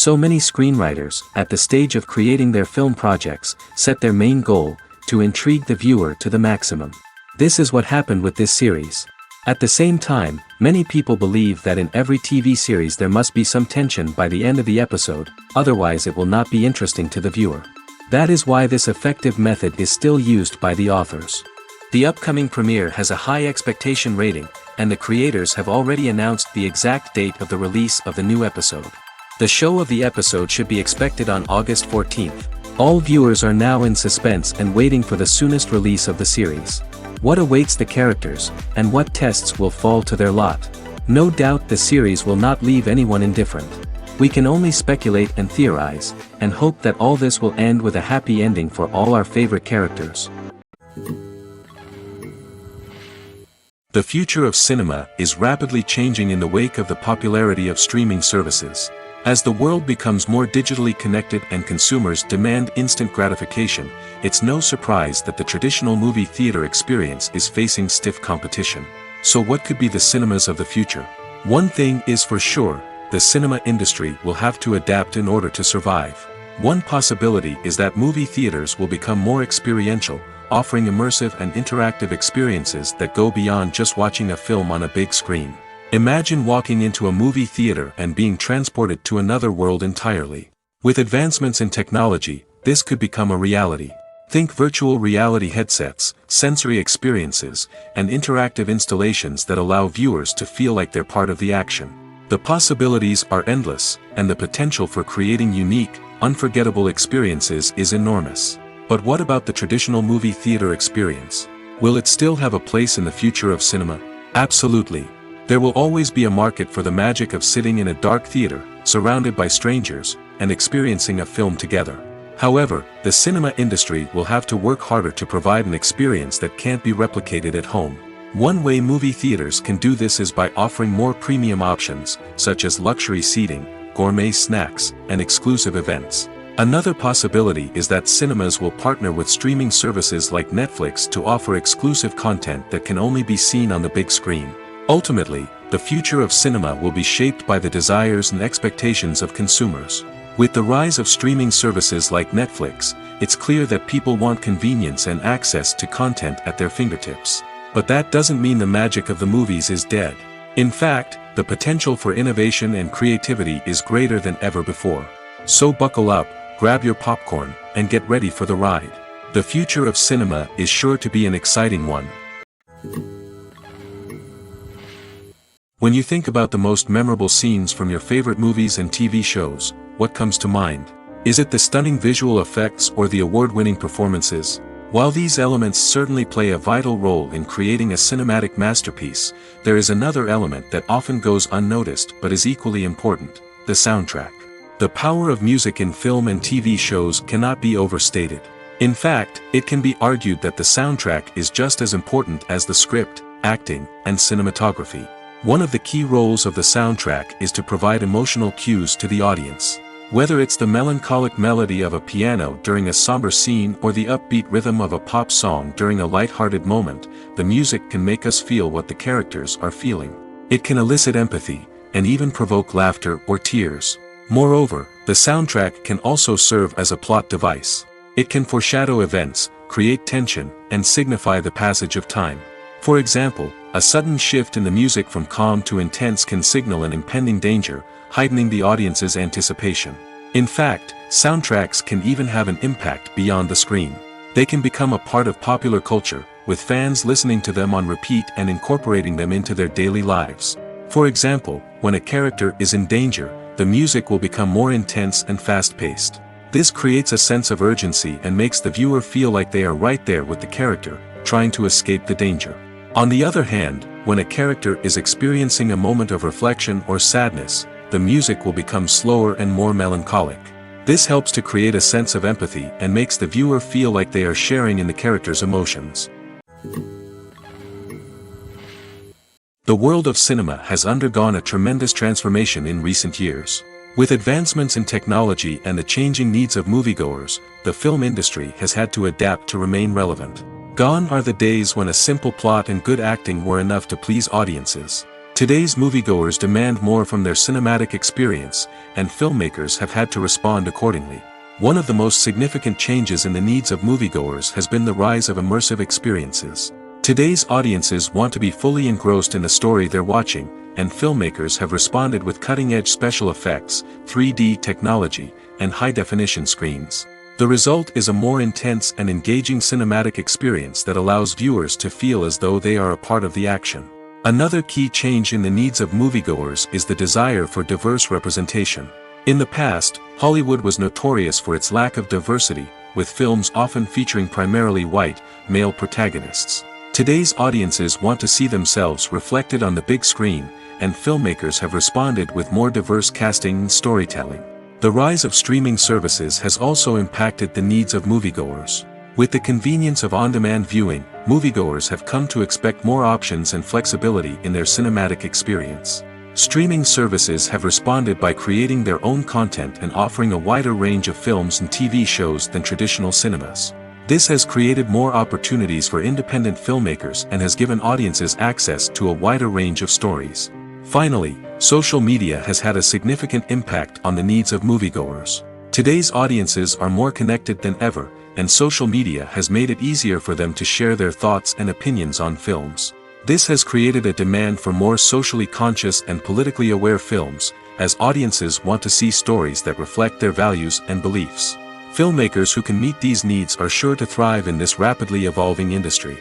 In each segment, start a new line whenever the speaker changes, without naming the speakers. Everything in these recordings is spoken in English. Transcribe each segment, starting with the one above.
So many screenwriters, at the stage of creating their film projects, set their main goal, to intrigue the viewer to the maximum. This is what happened with this series. At the same time, many people believe that in every TV series there must be some tension by the end of the episode, otherwise it will not be interesting to the viewer. That is why this effective method is still used by the authors. The upcoming premiere has a high expectation rating, and the creators have already announced the exact date of the release of the new episode. The show of the episode should be expected on August 14th. All viewers are now in suspense and waiting for the soonest release of the series. What awaits the characters, and what tests will fall to their lot? No doubt the series will not leave anyone indifferent. We can only speculate and theorize, and hope that all this will end with a happy ending for all our favorite characters. The future of cinema is rapidly changing in the wake of the popularity of streaming services. As the world becomes more digitally connected and consumers demand instant gratification, it's no surprise that the traditional movie theater experience is facing stiff competition. So what could be the cinemas of the future? One thing is for sure, the cinema industry will have to adapt in order to survive. One possibility is that movie theaters will become more experiential, offering immersive and interactive experiences that go beyond just watching a film on a big screen. Imagine walking into a movie theater and being transported to another world entirely. With advancements in technology, this could become a reality. Think virtual reality headsets, sensory experiences, and interactive installations that allow viewers to feel like they're part of the action. The possibilities are endless, and the potential for creating unique, unforgettable experiences is enormous. But what about the traditional movie theater experience? Will it still have a place in the future of cinema? Absolutely. There will always be a market for the magic of sitting in a dark theater, surrounded by strangers, and experiencing a film together. However, the cinema industry will have to work harder to provide an experience that can't be replicated at home. One way movie theaters can do this is by offering more premium options, such as luxury seating, gourmet snacks, and exclusive events. Another possibility is that cinemas will partner with streaming services like Netflix to offer exclusive content that can only be seen on the big screen. Ultimately, the future of cinema will be shaped by the desires and expectations of consumers. With the rise of streaming services like Netflix, it's clear that people want convenience and access to content at their fingertips. But that doesn't mean the magic of the movies is dead. In fact, the potential for innovation and creativity is greater than ever before. So buckle up, grab your popcorn, and get ready for the ride. The future of cinema is sure to be an exciting one. When you think about the most memorable scenes from your favorite movies and TV shows, what comes to mind? Is it the stunning visual effects or the award-winning performances? While these elements certainly play a vital role in creating a cinematic masterpiece, there is another element that often goes unnoticed but is equally important: the soundtrack. The power of music in film and TV shows cannot be overstated. In fact, it can be argued that the soundtrack is just as important as the script, acting, and cinematography. One of the key roles of the soundtrack is to provide emotional cues to the audience. Whether it's the melancholic melody of a piano during a somber scene or the upbeat rhythm of a pop song during a light-hearted moment, the music can make us feel what the characters are feeling. It can elicit empathy, and even provoke laughter or tears. Moreover, the soundtrack can also serve as a plot device. It can foreshadow events, create tension, and signify the passage of time. For example, a sudden shift in the music from calm to intense can signal an impending danger, heightening the audience's anticipation. In fact, soundtracks can even have an impact beyond the screen. They can become a part of popular culture, with fans listening to them on repeat and incorporating them into their daily lives. For example, when a character is in danger, the music will become more intense and fast-paced. This creates a sense of urgency and makes the viewer feel like they are right there with the character, trying to escape the danger. On the other hand, when a character is experiencing a moment of reflection or sadness, the music will become slower and more melancholic. This helps to create a sense of empathy and makes the viewer feel like they are sharing in the character's emotions. The world of cinema has undergone a tremendous transformation in recent years. With advancements in technology and the changing needs of moviegoers, the film industry has had to adapt to remain relevant. Gone are the days when a simple plot and good acting were enough to please audiences. Today's moviegoers demand more from their cinematic experience, and filmmakers have had to respond accordingly. One of the most significant changes in the needs of moviegoers has been the rise of immersive experiences. Today's audiences want to be fully engrossed in the story they're watching, and filmmakers have responded with cutting-edge special effects, 3D technology, and high-definition screens. The result is a more intense and engaging cinematic experience that allows viewers to feel as though they are a part of the action. Another key change in the needs of moviegoers is the desire for diverse representation. In the past, Hollywood was notorious for its lack of diversity, with films often featuring primarily white, male protagonists. Today's audiences want to see themselves reflected on the big screen, and filmmakers have responded with more diverse casting and storytelling. The rise of streaming services has also impacted the needs of moviegoers. With the convenience of on-demand viewing, moviegoers have come to expect more options and flexibility in their cinematic experience. Streaming services have responded by creating their own content and offering a wider range of films and TV shows than traditional cinemas. This has created more opportunities for independent filmmakers and has given audiences access to a wider range of stories. Finally, social media has had a significant impact on the needs of moviegoers. Today's audiences are more connected than ever, and social media has made it easier for them to share their thoughts and opinions on films. This has created a demand for more socially conscious and politically aware films, as audiences want to see stories that reflect their values and beliefs. Filmmakers who can meet these needs are sure to thrive in this rapidly evolving industry.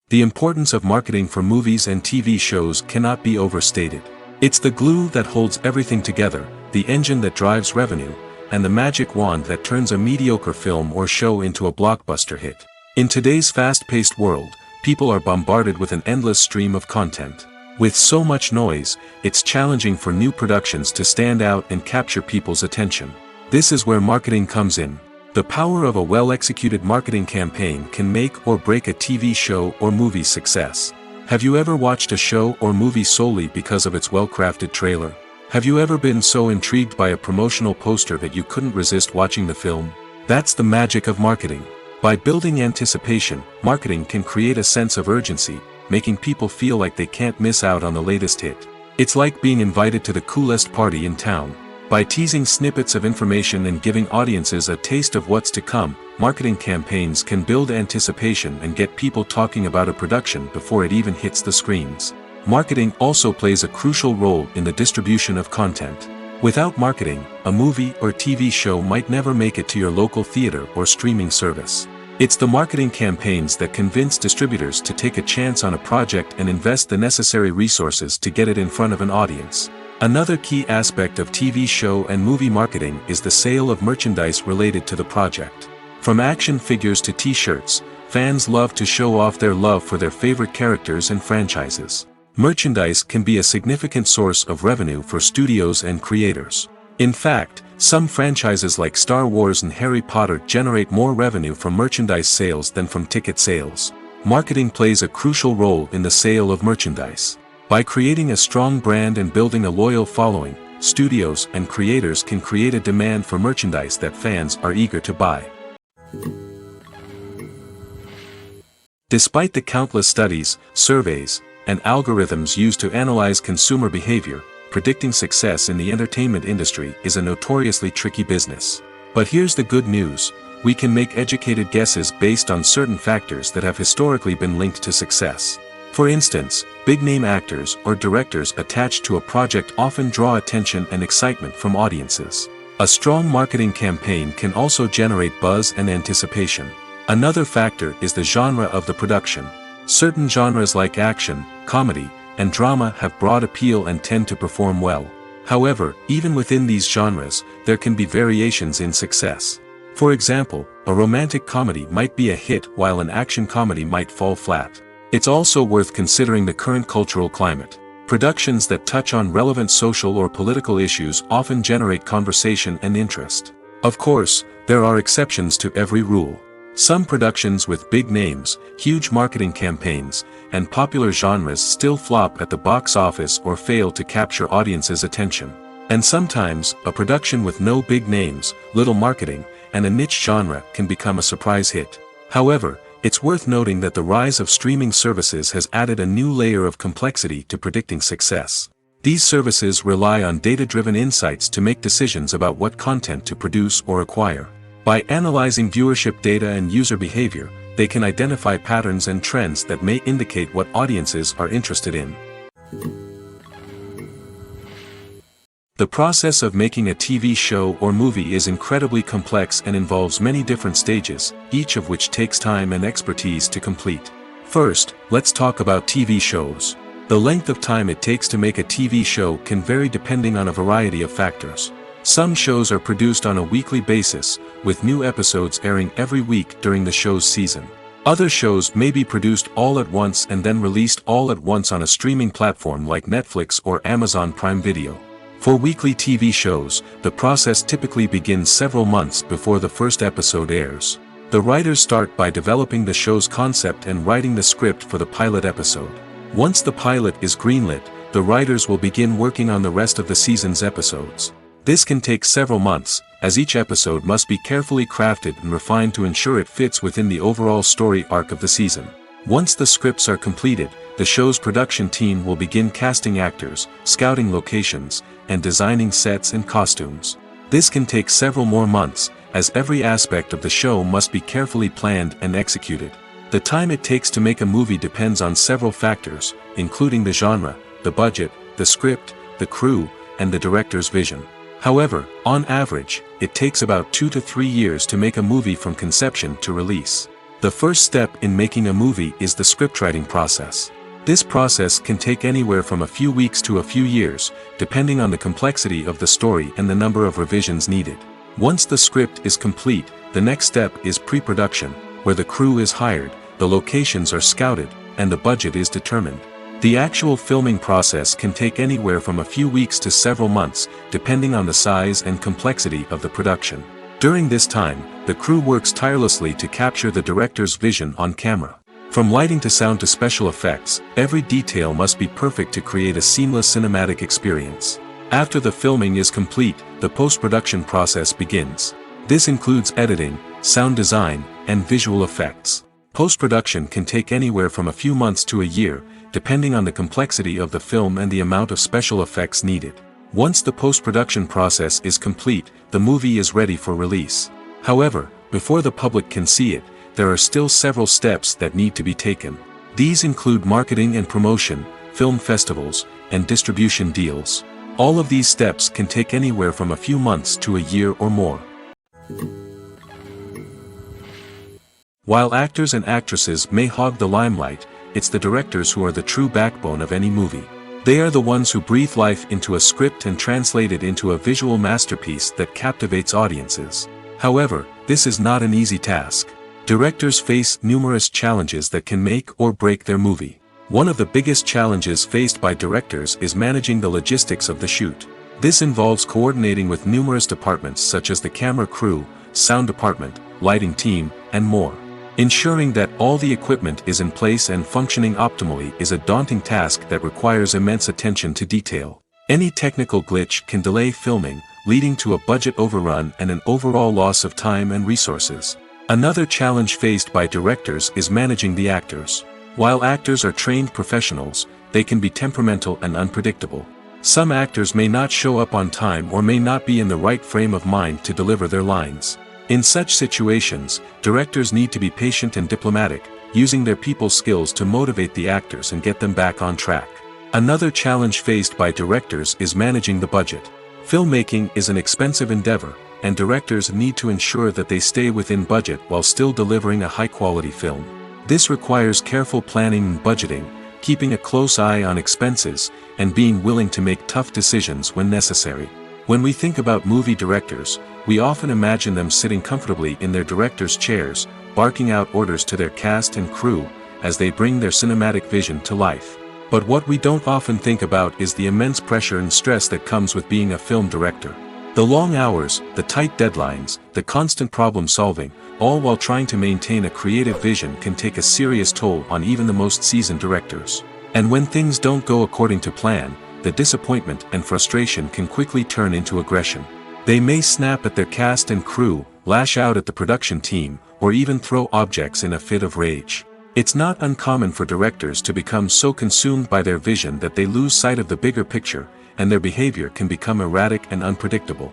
The importance of marketing for movies and TV shows cannot be overstated. It's the glue that holds everything together, the engine that drives revenue, and the magic wand that turns a mediocre film or show into a blockbuster hit. In today's fast-paced world, people are bombarded with an endless stream of content. With so much noise, it's challenging for new productions to stand out and capture people's attention. This is where marketing comes in. The power of a well-executed marketing campaign can make or break a TV show or movie's success. Have you ever watched a show or movie solely because of its well-crafted trailer? Have you ever been so intrigued by a promotional poster that you couldn't resist watching the film? That's the magic of marketing. By building anticipation, marketing can create a sense of urgency, making people feel like they can't miss out on the latest hit. It's like being invited to the coolest party in town. By teasing snippets of information and giving audiences a taste of what's to come, marketing campaigns can build anticipation and get people talking about a production before it even hits the screens. Marketing also plays a crucial role in the distribution of content. Without marketing, a movie or TV show might never make it to your local theater or streaming service. It's the marketing campaigns that convince distributors to take a chance on a project and invest the necessary resources to get it in front of an audience. Another key aspect of TV show and movie marketing is the sale of merchandise related to the project. From action figures to t-shirts, fans love to show off their love for their favorite characters and franchises. Merchandise can be a significant source of revenue for studios and creators. In fact, some franchises like Star Wars and Harry Potter generate more revenue from merchandise sales than from ticket sales. Marketing plays a crucial role in the sale of merchandise. By creating a strong brand and building a loyal following, studios and creators can create a demand for merchandise that fans are eager to buy. Despite the countless studies, surveys, and algorithms used to analyze consumer behavior, predicting success in the entertainment industry is a notoriously tricky business. But here's the good news: we can make educated guesses based on certain factors that have historically been linked to success. For instance, big-name actors or directors attached to a project often draw attention and excitement from audiences. A strong marketing campaign can also generate buzz and anticipation. Another factor is the genre of the production. Certain genres like action, comedy, and drama have broad appeal and tend to perform well. However, even within these genres, there can be variations in success. For example, a romantic comedy might be a hit while an action comedy might fall flat. It's also worth considering the current cultural climate. Productions that touch on relevant social or political issues often generate conversation and interest. Of course, there are exceptions to every rule. Some productions with big names, huge marketing campaigns, and popular genres still flop at the box office or fail to capture audiences' attention. And sometimes, a production with no big names, little marketing, and a niche genre can become a surprise hit. However, It's worth noting that the rise of streaming services has added a new layer of complexity to predicting success. These services rely on data-driven insights to make decisions about what content to produce or acquire. By analyzing viewership data and user behavior, they can identify patterns and trends that may indicate what audiences are interested in. The process of making a TV show or movie is incredibly complex and involves many different stages, each of which takes time and expertise to complete. First, let's talk about TV shows. The length of time it takes to make a TV show can vary depending on a variety of factors. Some shows are produced on a weekly basis, with new episodes airing every week during the show's season. Other shows may be produced all at once and then released all at once on a streaming platform like Netflix or Amazon Prime Video. For weekly TV shows, the process typically begins several months before the first episode airs. The writers start by developing the show's concept and writing the script for the pilot episode. Once the pilot is greenlit, the writers will begin working on the rest of the season's episodes. This can take several months, as each episode must be carefully crafted and refined to ensure it fits within the overall story arc of the season. Once the scripts are completed, the show's production team will begin casting actors, scouting locations, and designing sets and costumes. This can take several more months, as every aspect of the show must be carefully planned and executed. The time it takes to make a movie depends on several factors, including the genre, the budget, the script, the crew, and the director's vision. However, on average, it takes about 2 to 3 years to make a movie from conception to release. The first step in making a movie is the scriptwriting process. This process can take anywhere from a few weeks to a few years, depending on the complexity of the story and the number of revisions needed. Once the script is complete, the next step is pre-production, where the crew is hired, the locations are scouted, and the budget is determined. The actual filming process can take anywhere from a few weeks to several months, depending on the size and complexity of the production. During this time, the crew works tirelessly to capture the director's vision on camera. From lighting to sound to special effects, every detail must be perfect to create a seamless cinematic experience. After the filming is complete, the post-production process begins. This includes editing, sound design, and visual effects. Post-production can take anywhere from a few months to a year, depending on the complexity of the film and the amount of special effects needed. Once the post-production process is complete, the movie is ready for release. However, before the public can see it, there are still several steps that need to be taken. These include marketing and promotion, film festivals, and distribution deals. All of these steps can take anywhere from a few months to a year or more. While actors and actresses may hog the limelight, it's the directors who are the true backbone of any movie. They are the ones who breathe life into a script and translate it into a visual masterpiece that captivates audiences. However, this is not an easy task. Directors face numerous challenges that can make or break their movie. One of the biggest challenges faced by directors is managing the logistics of the shoot. This involves coordinating with numerous departments such as the camera crew, sound department, lighting team, and more. Ensuring that all the equipment is in place and functioning optimally is a daunting task that requires immense attention to detail. Any technical glitch can delay filming, leading to a budget overrun and an overall loss of time and resources. Another challenge faced by directors is managing the actors. While actors are trained professionals, they can be temperamental and unpredictable. Some actors may not show up on time or may not be in the right frame of mind to deliver their lines. In such situations, directors need to be patient and diplomatic, using their people skills to motivate the actors and get them back on track. Another challenge faced by directors is managing the budget. Filmmaking is an expensive endeavor, and directors need to ensure that they stay within budget while still delivering a high-quality film. This requires careful planning and budgeting, keeping a close eye on expenses, and being willing to make tough decisions when necessary. When we think about movie directors, we often imagine them sitting comfortably in their director's chairs, barking out orders to their cast and crew, as they bring their cinematic vision to life. But what we don't often think about is the immense pressure and stress that comes with being a film director. The long hours, the tight deadlines, the constant problem solving, all while trying to maintain a creative vision can take a serious toll on even the most seasoned directors. And when things don't go according to plan, the disappointment and frustration can quickly turn into aggression. They may snap at their cast and crew, lash out at the production team, or even throw objects in a fit of rage. It's not uncommon for directors to become so consumed by their vision that they lose sight of the bigger picture, and their behavior can become erratic and unpredictable.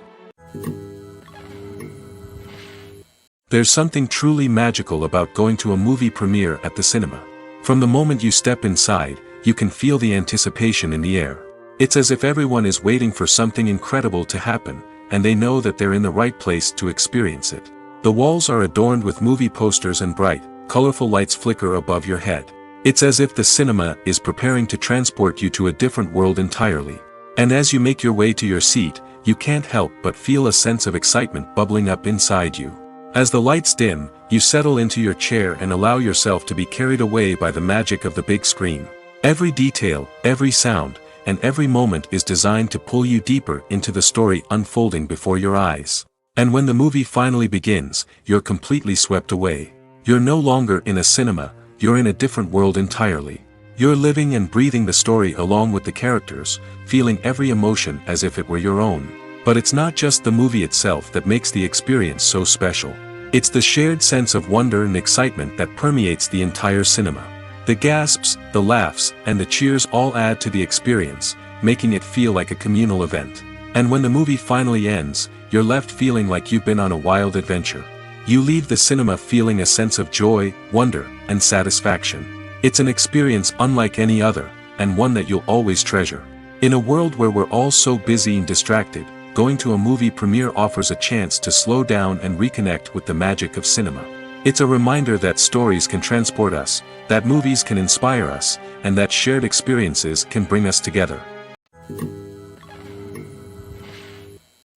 There's something truly magical about going to a movie premiere at the cinema. From the moment you step inside, you can feel the anticipation in the air. It's as if everyone is waiting for something incredible to happen, and they know that they're in the right place to experience it. The walls are adorned with movie posters and bright, colorful lights flicker above your head. It's as if the cinema is preparing to transport you to a different world entirely. And as you make your way to your seat, you can't help but feel a sense of excitement bubbling up inside you. As the lights dim, you settle into your chair and allow yourself to be carried away by the magic of the big screen. Every detail, every sound, and every moment is designed to pull you deeper into the story unfolding before your eyes. And when the movie finally begins, you're completely swept away. You're no longer in a cinema, you're in a different world entirely. You're living and breathing the story along with the characters, feeling every emotion as if it were your own. But it's not just the movie itself that makes the experience so special. It's the shared sense of wonder and excitement that permeates the entire cinema. The gasps, the laughs, and the cheers all add to the experience, making it feel like a communal event. And when the movie finally ends, you're left feeling like you've been on a wild adventure. You leave the cinema feeling a sense of joy, wonder, and satisfaction. It's an experience unlike any other, and one that you'll always treasure. In a world where we're all so busy and distracted, going to a movie premiere offers a chance to slow down and reconnect with the magic of cinema. It's a reminder that stories can transport us, that movies can inspire us, and that shared experiences can bring us together.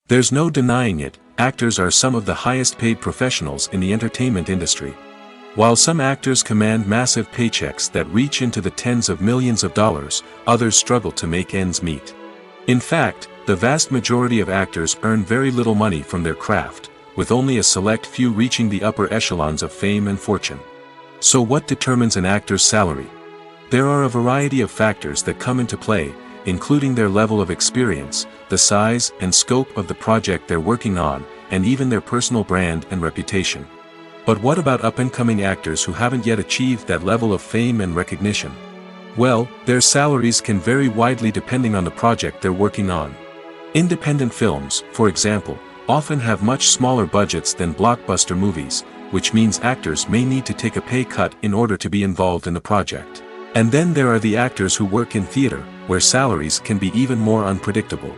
There's no denying it, actors are some of the highest paid professionals in the entertainment industry. While some actors command massive paychecks that reach into the tens of millions of dollars, others struggle to make ends meet. In fact, the vast majority of actors earn very little money from their craft, with only a select few reaching the upper echelons of fame and fortune. So what determines an actor's salary? There are a variety of factors that come into play, including their level of experience, the size and scope of the project they're working on, and even their personal brand and reputation. But what about up-and-coming actors who haven't yet achieved that level of fame and recognition? Well, their salaries can vary widely depending on the project they're working on. Independent films, for example, often have much smaller budgets than blockbuster movies, which means actors may need to take a pay cut in order to be involved in the project. And then there are the actors who work in theater, where salaries can be even more unpredictable.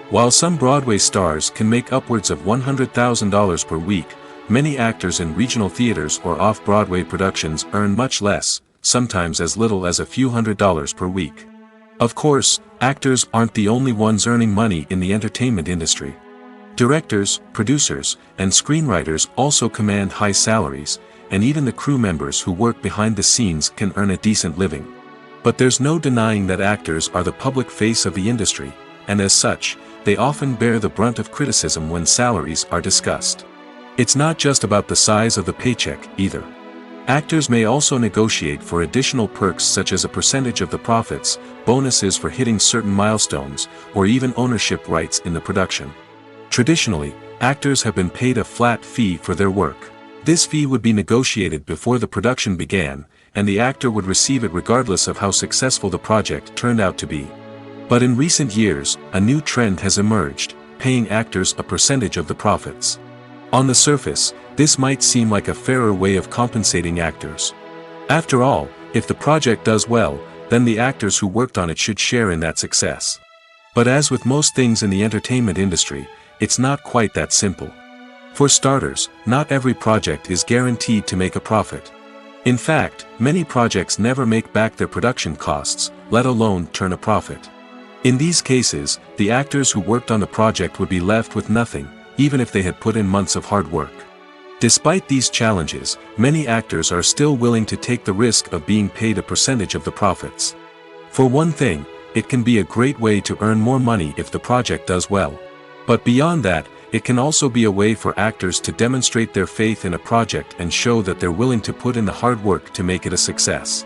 While some Broadway stars can make upwards of $100,000 per week, many actors in regional theaters or off-Broadway productions earn much less, sometimes as little as a few $100s per week. Of course, actors aren't the only ones earning money in the entertainment industry. Directors, producers, and screenwriters also command high salaries, and even the crew members who work behind the scenes can earn a decent living. But there's no denying that actors are the public face of the industry, and as such, they often bear the brunt of criticism when salaries are discussed. It's not just about the size of the paycheck, either. Actors may also negotiate for additional perks such as a percentage of the profits, bonuses for hitting certain milestones, or even ownership rights in the production. Traditionally, actors have been paid a flat fee for their work. This fee would be negotiated before the production began, and the actor would receive it regardless of how successful the project turned out to be. But in recent years, a new trend has emerged, paying actors a percentage of the profits. On the surface, this might seem like a fairer way of compensating actors. After all, if the project does well, then the actors who worked on it should share in that success. But as with most things in the entertainment industry, it's not quite that simple. For starters, not every project is guaranteed to make a profit. In fact, many projects never make back their production costs, let alone turn a profit. In these cases, the actors who worked on the project would be left with nothing, even if they had put in months of hard work. Despite these challenges, many actors are still willing to take the risk of being paid a percentage of the profits. For one thing, it can be a great way to earn more money if the project does well. But beyond that, it can also be a way for actors to demonstrate their faith in a project and show that they're willing to put in the hard work to make it a success.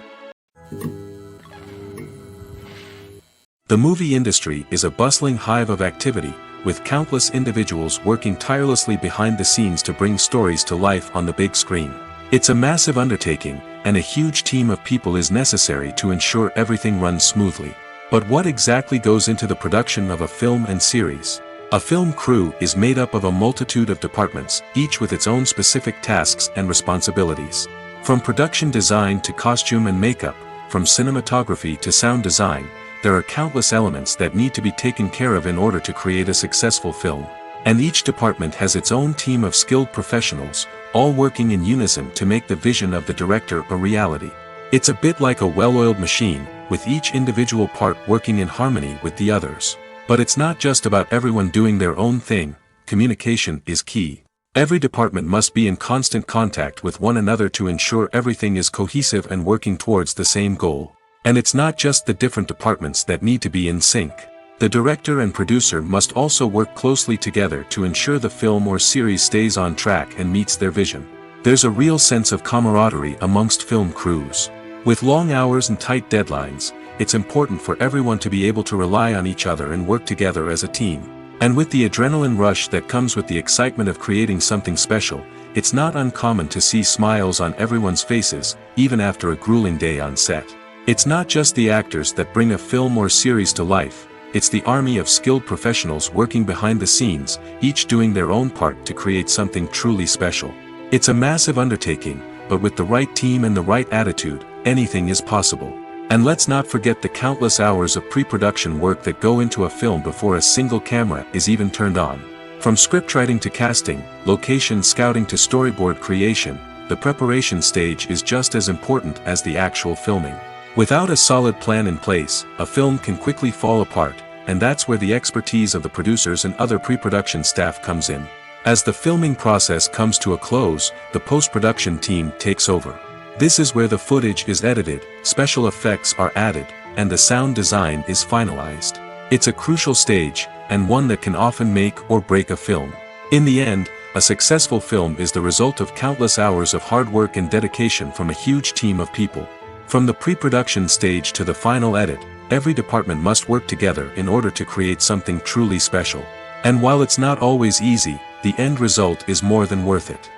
The movie industry is a bustling hive of activity, with countless individuals working tirelessly behind the scenes to bring stories to life on the big screen. It's a massive undertaking, and a huge team of people is necessary to ensure everything runs smoothly. But what exactly goes into the production of a film and series? A film crew is made up of a multitude of departments, each with its own specific tasks and responsibilities. From production design to costume and makeup, from cinematography to sound design, there are countless elements that need to be taken care of in order to create a successful film. And each department has its own team of skilled professionals, all working in unison to make the vision of the director a reality. It's a bit like a well-oiled machine, with each individual part working in harmony with the others. But it's not just about everyone doing their own thing. Communication is key. Every department must be in constant contact with one another to ensure everything is cohesive and working towards the same goal. And it's not just the different departments that need to be in sync. The director and producer must also work closely together to ensure the film or series stays on track and meets their vision. There's a real sense of camaraderie amongst film crews. With long hours and tight deadlines, it's important for everyone to be able to rely on each other and work together as a team. And with the adrenaline rush that comes with the excitement of creating something special, it's not uncommon to see smiles on everyone's faces, even after a grueling day on set. It's not just the actors that bring a film or series to life, it's the army of skilled professionals working behind the scenes, each doing their own part to create something truly special. It's a massive undertaking, but with the right team and the right attitude, anything is possible. And let's not forget the countless hours of pre-production work that go into a film before a single camera is even turned on. From scriptwriting to casting, location scouting to storyboard creation, the preparation stage is just as important as the actual filming. Without a solid plan in place, a film can quickly fall apart, and that's where the expertise of the producers and other pre-production staff comes in. As the filming process comes to a close, the post-production team takes over. This is where the footage is edited, special effects are added, and the sound design is finalized. It's a crucial stage, and one that can often make or break a film. In the end, a successful film is the result of countless hours of hard work and dedication from a huge team of people. From the pre-production stage to the final edit, every department must work together in order to create something truly special. And while it's not always easy, the end result is more than worth it.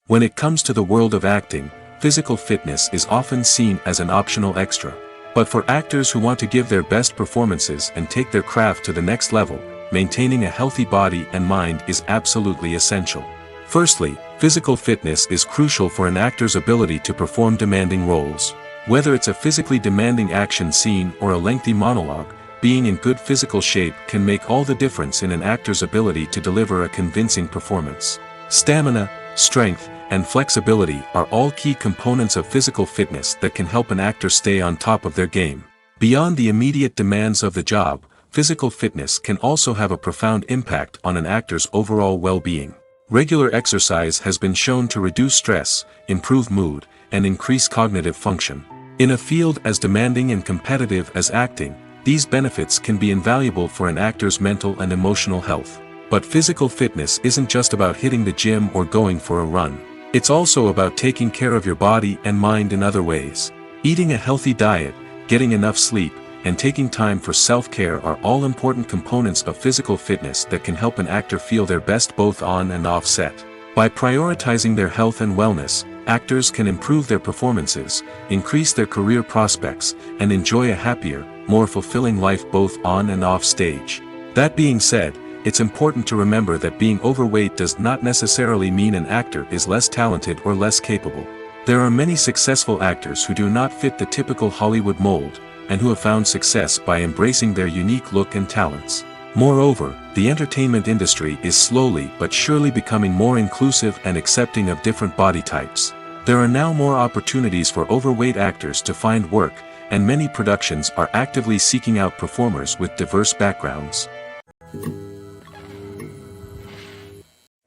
When it comes to the world of acting, physical fitness is often seen as an optional extra. But for actors who want to give their best performances and take their craft to the next level, maintaining a healthy body and mind is absolutely essential. Firstly, physical fitness is crucial for an actor's ability to perform demanding roles. Whether it's a physically demanding action scene or a lengthy monologue, being in good physical shape can make all the difference in an actor's ability to deliver a convincing performance. Stamina, strength, and flexibility are all key components of physical fitness that can help an actor stay on top of their game. Beyond the immediate demands of the job, physical fitness can also have a profound impact on an actor's overall well-being. Regular exercise has been shown to reduce stress, improve mood, and increase cognitive function. In a field as demanding and competitive as acting, these benefits can be invaluable for an actor's mental and emotional health. But physical fitness isn't just about hitting the gym or going for a run. It's also about taking care of your body and mind in other ways. Eating a healthy diet, getting enough sleep, and taking time for self-care are all important components of physical fitness that can help an actor feel their best both on and off set. By prioritizing their health and wellness, actors can improve their performances, increase their career prospects, and enjoy a happier, more fulfilling life both on and off stage. That being said, it's important to remember that being overweight does not necessarily mean an actor is less talented or less capable. There are many successful actors who do not fit the typical Hollywood mold, and who have found success by embracing their unique look and talents. Moreover, the entertainment industry is slowly but surely becoming more inclusive and accepting of different body types. There are now more opportunities for overweight actors to find work, and many productions are actively seeking out performers with diverse backgrounds.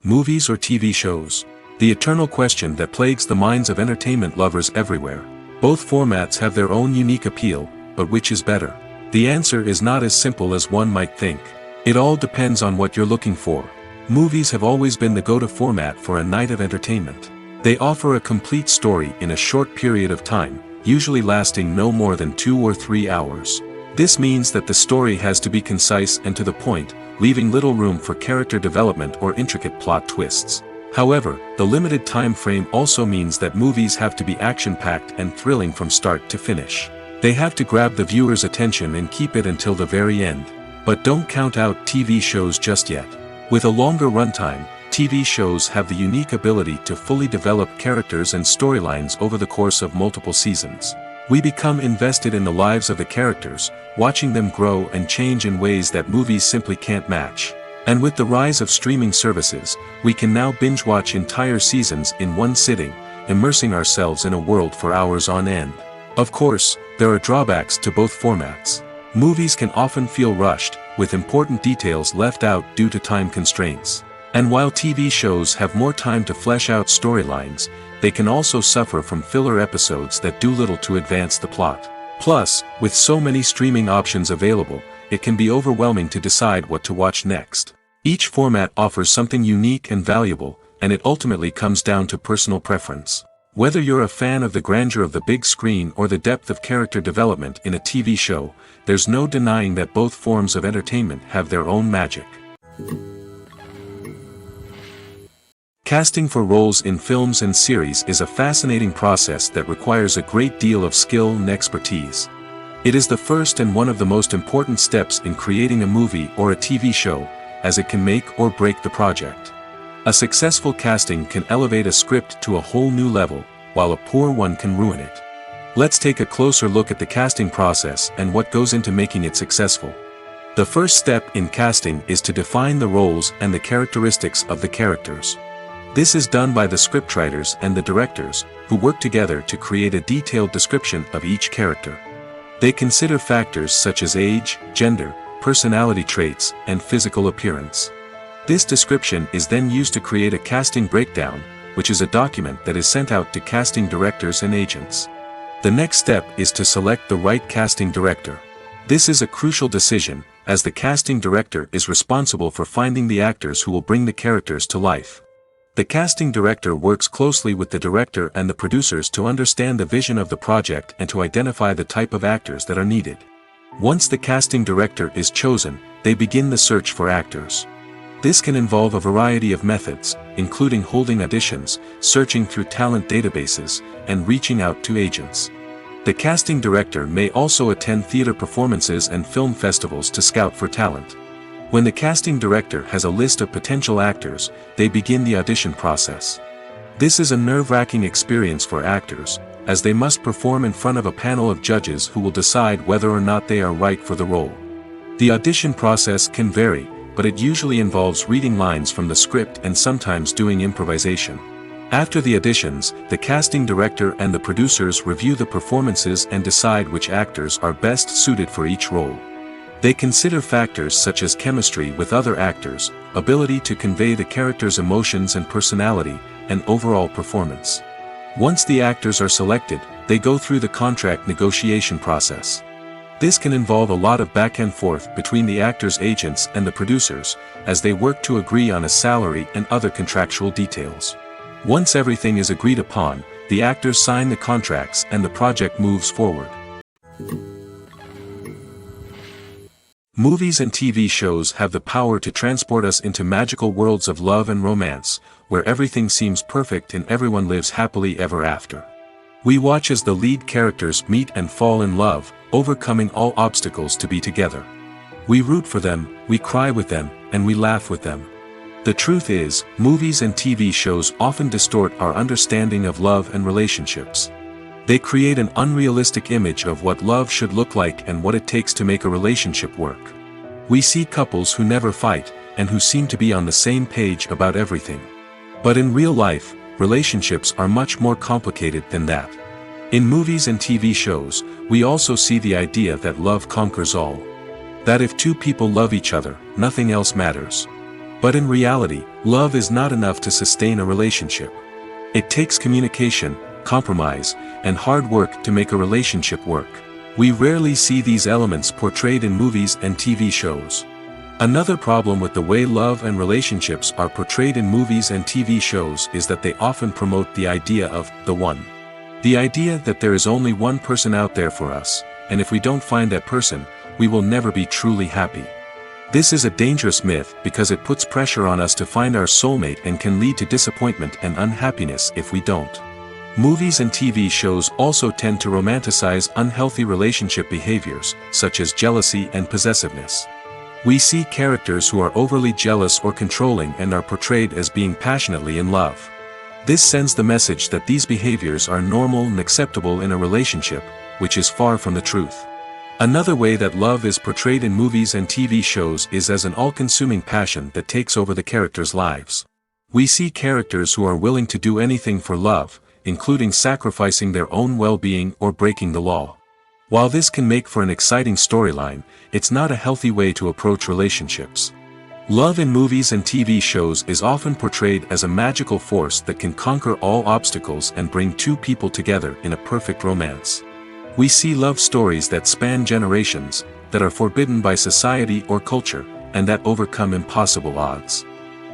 Movies or TV shows? The eternal question that plagues the minds of entertainment lovers everywhere. Both formats have their own unique appeal, but which is better? The answer is not as simple as one might think. It all depends on what you're looking for. Movies have always been the go-to format for a night of entertainment. They offer a complete story in a short period of time, usually lasting no more than 2 or 3 hours. This means that the story has to be concise and to the point, leaving little room for character development or intricate plot twists. However, the limited time frame also means that movies have to be action-packed and thrilling from start to finish. They have to grab the viewer's attention and keep it until the very end. But don't count out TV shows just yet. With a longer runtime, TV shows have the unique ability to fully develop characters and storylines over the course of multiple seasons. We become invested in the lives of the characters, watching them grow and change in ways that movies simply can't match. And with the rise of streaming services, we can now binge-watch entire seasons in one sitting, immersing ourselves in a world for hours on end. Of course, there are drawbacks to both formats. Movies can often feel rushed, with important details left out due to time constraints. And while TV shows have more time to flesh out storylines, they can also suffer from filler episodes that do little to advance the plot. Plus, with so many streaming options available, it can be overwhelming to decide what to watch next. Each format offers something unique and valuable, and it ultimately comes down to personal preference. Whether you're a fan of the grandeur of the big screen or the depth of character development in a TV show, there's no denying that both forms of entertainment have their own magic. Casting for roles in films and series is a fascinating process that requires a great deal of skill and expertise. It is the first and one of the most important steps in creating a movie or a TV show, as it can make or break the project. A successful casting can elevate a script to a whole new level, while a poor one can ruin it. Let's take a closer look at the casting process and what goes into making it successful. The first step in casting is to define the roles and the characteristics of the characters. This is done by the scriptwriters and the directors, who work together to create a detailed description of each character. They consider factors such as age, gender, personality traits, and physical appearance. This description is then used to create a casting breakdown, which is a document that is sent out to casting directors and agents. The next step is to select the right casting director. This is a crucial decision, as the casting director is responsible for finding the actors who will bring the characters to life. The casting director works closely with the director and the producers to understand the vision of the project and to identify the type of actors that are needed. Once the casting director is chosen, they begin the search for actors. This can involve a variety of methods, including holding auditions, searching through talent databases, and reaching out to agents. The casting director may also attend theater performances and film festivals to scout for talent. When the casting director has a list of potential actors, they begin the audition process. This is a nerve-wracking experience for actors, as they must perform in front of a panel of judges who will decide whether or not they are right for the role. The audition process can vary, but it usually involves reading lines from the script and sometimes doing improvisation. After the auditions, the casting director and the producers review the performances and decide which actors are best suited for each role. They consider factors such as chemistry with other actors, ability to convey the character's emotions and personality, and overall performance. Once the actors are selected, they go through the contract negotiation process. This can involve a lot of back and forth between the actors' agents and the producers, as they work to agree on a salary and other contractual details. Once everything is agreed upon, the actors sign the contracts and the project moves forward. Movies and TV shows have the power to transport us into magical worlds of love and romance, where everything seems perfect and everyone lives happily ever after. We watch as the lead characters meet and fall in love, overcoming all obstacles to be together. We root for them, we cry with them, and we laugh with them. The truth is, movies and TV shows often distort our understanding of love and relationships. They create an unrealistic image of what love should look like and what it takes to make a relationship work. We see couples who never fight, and who seem to be on the same page about everything. But in real life, relationships are much more complicated than that. In movies and TV shows, we also see the idea that love conquers all. That if two people love each other, nothing else matters. But in reality, love is not enough to sustain a relationship. It takes communication, compromise, and hard work to make a relationship work. We rarely see these elements portrayed in movies and TV shows. Another problem with the way love and relationships are portrayed in movies and TV shows is that they often promote the idea of the one. The idea that there is only one person out there for us, and if we don't find that person, we will never be truly happy. This is a dangerous myth because it puts pressure on us to find our soulmate and can lead to disappointment and unhappiness if we don't. Movies and TV shows also tend to romanticize unhealthy relationship behaviors, such as jealousy and possessiveness. We see characters who are overly jealous or controlling and are portrayed as being passionately in love. This sends the message that these behaviors are normal and acceptable in a relationship, which is far from the truth. Another way that love is portrayed in movies and TV shows is as an all-consuming passion that takes over the characters' lives. We see characters who are willing to do anything for love, including sacrificing their own well-being or breaking the law. While this can make for an exciting storyline, it's not a healthy way to approach relationships. Love in movies and TV shows is often portrayed as a magical force that can conquer all obstacles and bring two people together in a perfect romance. We see love stories that span generations, that are forbidden by society or culture, and that overcome impossible odds.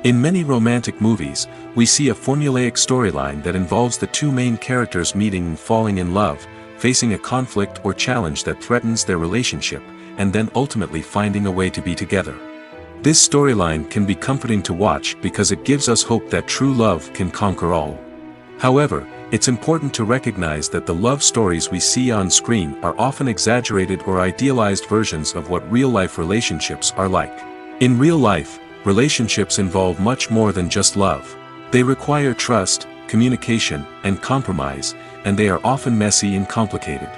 In many romantic movies, we see a formulaic storyline that involves the two main characters meeting and falling in love, facing a conflict or challenge that threatens their relationship, and then ultimately finding a way to be together. This storyline can be comforting to watch because it gives us hope that true love can conquer all. However, it's important to recognize that the love stories we see on screen are often exaggerated or idealized versions of what real-life relationships are like. In real life, relationships involve much more than just love. They require trust, communication, and compromise, and they are often messy and complicated.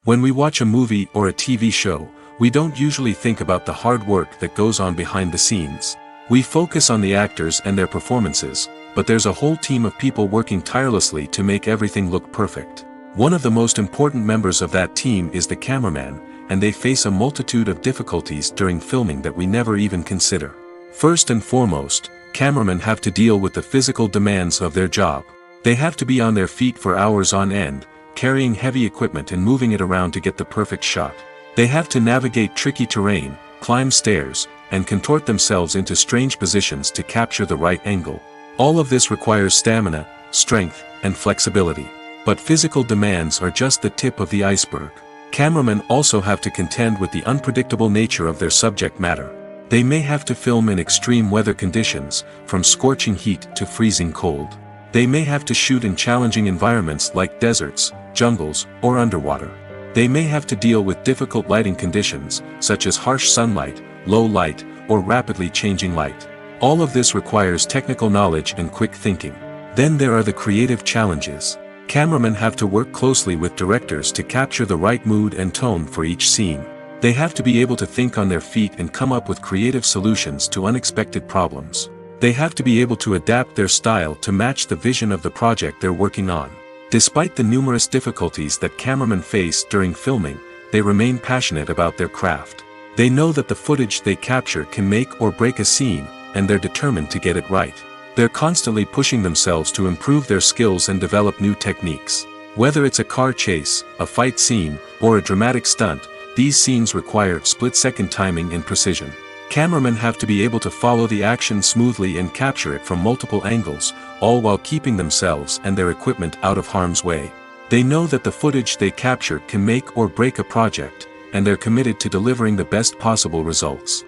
When we watch a movie or a TV show, we don't usually think about the hard work that goes on behind the scenes. We focus on the actors and their performances, but there's a whole team of people working tirelessly to make everything look perfect. One of the most important members of that team is the cameraman, and they face a multitude of difficulties during filming that we never even consider. First and foremost, cameramen have to deal with the physical demands of their job. They have to be on their feet for hours on end, carrying heavy equipment and moving it around to get the perfect shot. They have to navigate tricky terrain, climb stairs, and contort themselves into strange positions to capture the right angle. All of this requires stamina, strength, and flexibility. But physical demands are just the tip of the iceberg. Cameramen also have to contend with the unpredictable nature of their subject matter. They may have to film in extreme weather conditions, from scorching heat to freezing cold. They may have to shoot in challenging environments like deserts, jungles, or underwater. They may have to deal with difficult lighting conditions, such as harsh sunlight, low light, or rapidly changing light. All of this requires technical knowledge and quick thinking. Then there are the creative challenges. Cameramen have to work closely with directors to capture the right mood and tone for each scene. They have to be able to think on their feet and come up with creative solutions to unexpected problems. They have to be able to adapt their style to match the vision of the project they're working on. Despite the numerous difficulties that cameramen face during filming, they remain passionate about their craft. They know that the footage they capture can make or break a scene, and they're determined to get it right. They're constantly pushing themselves to improve their skills and develop new techniques. Whether it's a car chase, a fight scene, or a dramatic stunt, these scenes require split-second timing and precision. Cameramen have to be able to follow the action smoothly and capture it from multiple angles, all while keeping themselves and their equipment out of harm's way. They know that the footage they capture can make or break a project, and they're committed to delivering the best possible results.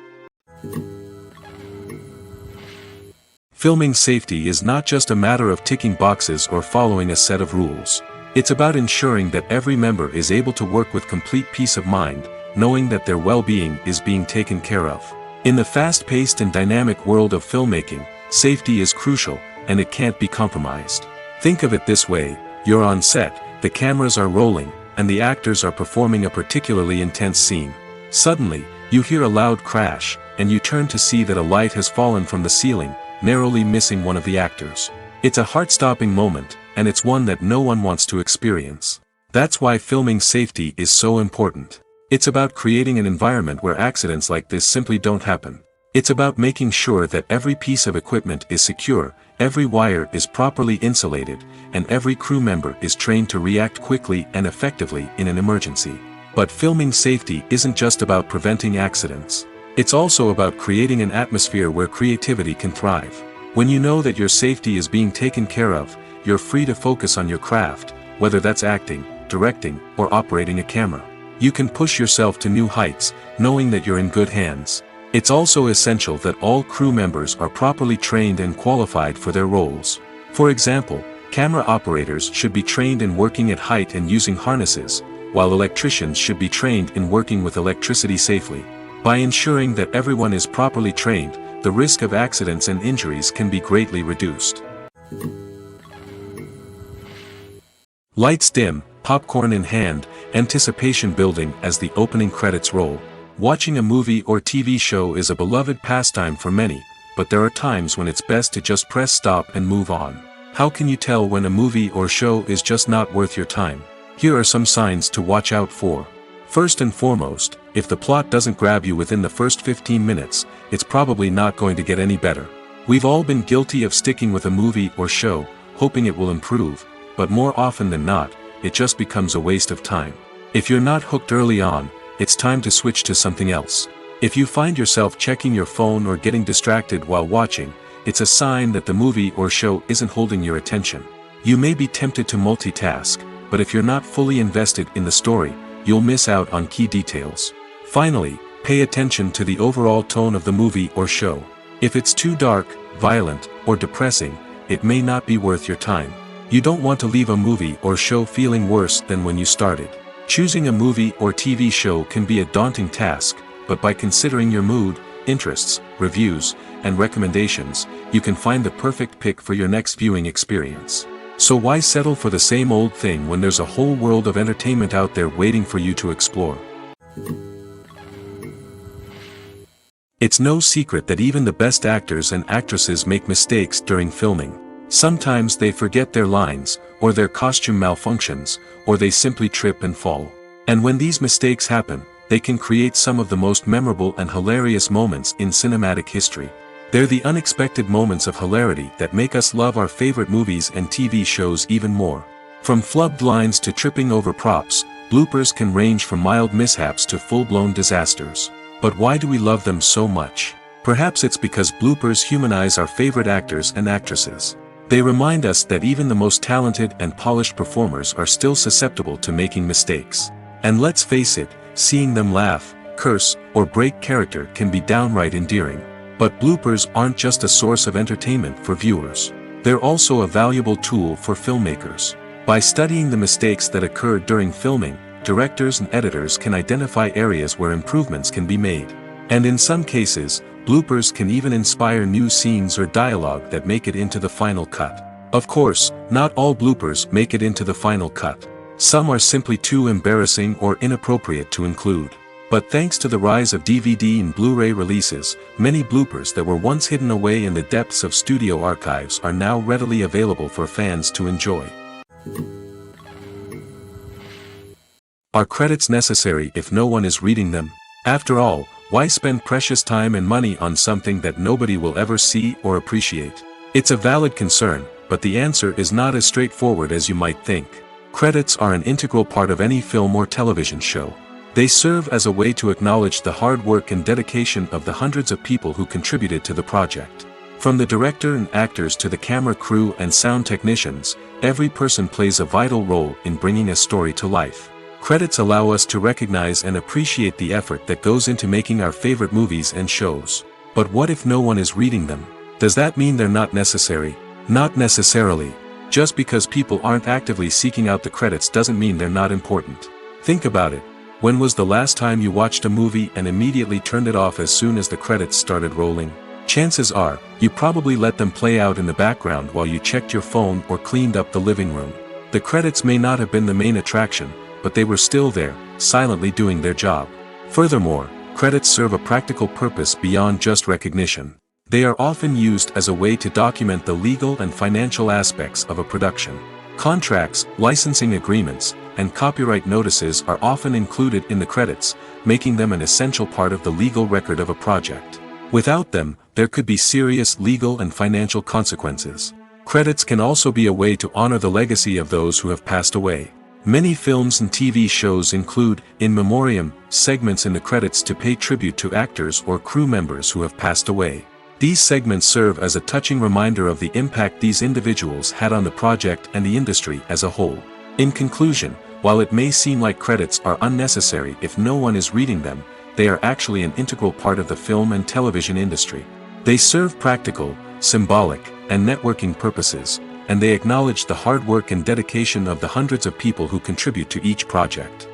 Filming safety is not just a matter of ticking boxes or following a set of rules. It's about ensuring that every member is able to work with complete peace of mind, knowing that their well-being is being taken care of. In the fast-paced and dynamic world of filmmaking, safety is crucial, and it can't be compromised. Think of it this way: you're on set, the cameras are rolling, and the actors are performing a particularly intense scene. Suddenly, you hear a loud crash, and you turn to see that a light has fallen from the ceiling, narrowly missing one of the actors. It's a heart-stopping moment, and it's one that no one wants to experience. That's why filming safety is so important. It's about creating an environment where accidents like this simply don't happen. It's about making sure that every piece of equipment is secure, every wire is properly insulated, and every crew member is trained to react quickly and effectively in an emergency. But filming safety isn't just about preventing accidents. It's also about creating an atmosphere where creativity can thrive. When you know that your safety is being taken care of, you're free to focus on your craft, whether that's acting, directing, or operating a camera. You can push yourself to new heights, knowing that you're in good hands. It's also essential that all crew members are properly trained and qualified for their roles. For example, camera operators should be trained in working at height and using harnesses, while electricians should be trained in working with electricity safely. By ensuring that everyone is properly trained, the risk of accidents and injuries can be greatly reduced. Lights dim, popcorn in hand, anticipation building as the opening credits roll. Watching a movie or TV show is a beloved pastime for many, but there are times when it's best to just press stop and move on. How can you tell when a movie or show is just not worth your time? Here are some signs to watch out for. First and foremost, if the plot doesn't grab you within the first 15 minutes, it's probably not going to get any better. We've all been guilty of sticking with a movie or show, hoping it will improve, but more often than not, it just becomes a waste of time. If you're not hooked early on, it's time to switch to something else. If you find yourself checking your phone or getting distracted while watching, it's a sign that the movie or show isn't holding your attention. You may be tempted to multitask, but if you're not fully invested in the story, you'll miss out on key details. Finally, pay attention to the overall tone of the movie or show. If it's too dark, violent, or depressing, it may not be worth your time. You don't want to leave a movie or show feeling worse than when you started. Choosing a movie or TV show can be a daunting task, but by considering your mood, interests, reviews, and recommendations, you can find the perfect pick for your next viewing experience. So why settle for the same old thing when there's a whole world of entertainment out there waiting for you to explore? It's no secret that even the best actors and actresses make mistakes during filming. Sometimes they forget their lines, or their costume malfunctions, or they simply trip and fall. And when these mistakes happen, they can create some of the most memorable and hilarious moments in cinematic history. They're the unexpected moments of hilarity that make us love our favorite movies and TV shows even more. From flubbed lines to tripping over props, bloopers can range from mild mishaps to full-blown disasters. But why do we love them so much? Perhaps it's because bloopers humanize our favorite actors and actresses. They remind us that even the most talented and polished performers are still susceptible to making mistakes. And let's face it, seeing them laugh, curse, or break character can be downright endearing. But bloopers aren't just a source of entertainment for viewers. They're also a valuable tool for filmmakers. By studying the mistakes that occurred during filming, directors and editors can identify areas where improvements can be made. And in some cases, bloopers can even inspire new scenes or dialogue that make it into the final cut. Of course, not all bloopers make it into the final cut. Some are simply too embarrassing or inappropriate to include. But thanks to the rise of DVD and Blu-ray releases, many bloopers that were once hidden away in the depths of studio archives are now readily available for fans to enjoy. Are credits necessary if no one is reading them? After all, why spend precious time and money on something that nobody will ever see or appreciate? It's a valid concern, but the answer is not as straightforward as you might think. Credits are an integral part of any film or television show. They serve as a way to acknowledge the hard work and dedication of the hundreds of people who contributed to the project. From the director and actors to the camera crew and sound technicians, every person plays a vital role in bringing a story to life. Credits allow us to recognize and appreciate the effort that goes into making our favorite movies and shows. But what if no one is reading them? Does that mean they're not necessary? Not necessarily. Just because people aren't actively seeking out the credits doesn't mean they're not important. Think about it. When was the last time you watched a movie and immediately turned it off as soon as the credits started rolling? Chances are, you probably let them play out in the background while you checked your phone or cleaned up the living room. The credits may not have been the main attraction, but they were still there, silently doing their job. Furthermore, credits serve a practical purpose beyond just recognition. They are often used as a way to document the legal and financial aspects of a production. Contracts, licensing agreements, and copyright notices are often included in the credits, making them an essential part of the legal record of a project. Without them, there could be serious legal and financial consequences. Credits can also be a way to honor the legacy of those who have passed away. Many films and TV shows include, in memoriam, segments in the credits to pay tribute to actors or crew members who have passed away. These segments serve as a touching reminder of the impact these individuals had on the project and the industry as a whole. In conclusion, While it may seem like credits are unnecessary if no one is reading them, they are actually an integral part of the film and television industry. They serve practical, symbolic, and networking purposes, and they acknowledge the hard work and dedication of the hundreds of people who contribute to each project.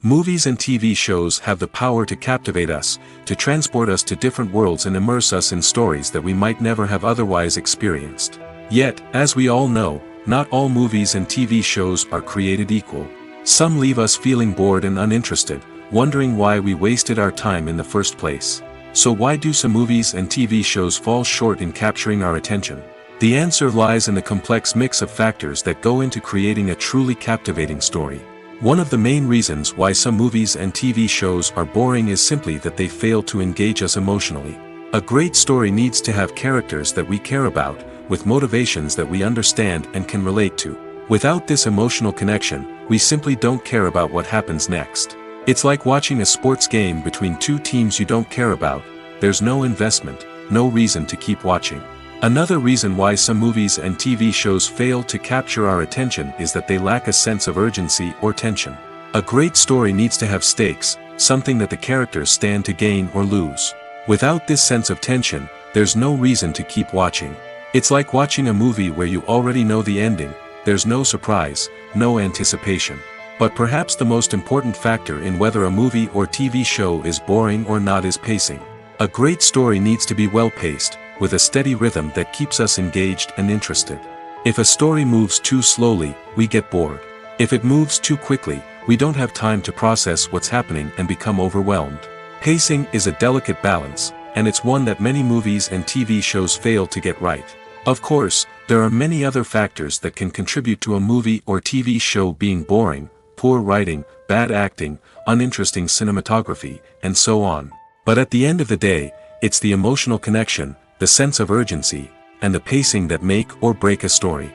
Movies and TV shows have the power to captivate us, to transport us to different worlds and immerse us in stories that we might never have otherwise experienced. Yet, as we all know, not all movies and TV shows are created equal. Some leave us feeling bored and uninterested, wondering why we wasted our time in the first place. So why do some movies and TV shows fall short in capturing our attention? The answer lies in the complex mix of factors that go into creating a truly captivating story. One of the main reasons why some movies and TV shows are boring is simply that they fail to engage us emotionally. A great story needs to have characters that we care about, with motivations that we understand and can relate to. Without this emotional connection, we simply don't care about what happens next. It's like watching a sports game between two teams you don't care about. There's no investment, no reason to keep watching. Another reason why some movies and TV shows fail to capture our attention is that they lack a sense of urgency or tension. A great story needs to have stakes, something that the characters stand to gain or lose. Without this sense of tension, there's no reason to keep watching. It's like watching a movie where you already know the ending. There's no surprise, no anticipation. But perhaps the most important factor in whether a movie or TV show is boring or not is pacing. A great story needs to be well-paced, with a steady rhythm that keeps us engaged and interested. If a story moves too slowly, we get bored. If it moves too quickly, we don't have time to process what's happening and become overwhelmed. Pacing is a delicate balance, and it's one that many movies and TV shows fail to get right. Of course, there are many other factors that can contribute to a movie or TV show being boring: poor writing, bad acting, uninteresting cinematography, and so on. But at the end of the day, it's the emotional connection, the sense of urgency, and the pacing that make or break a story.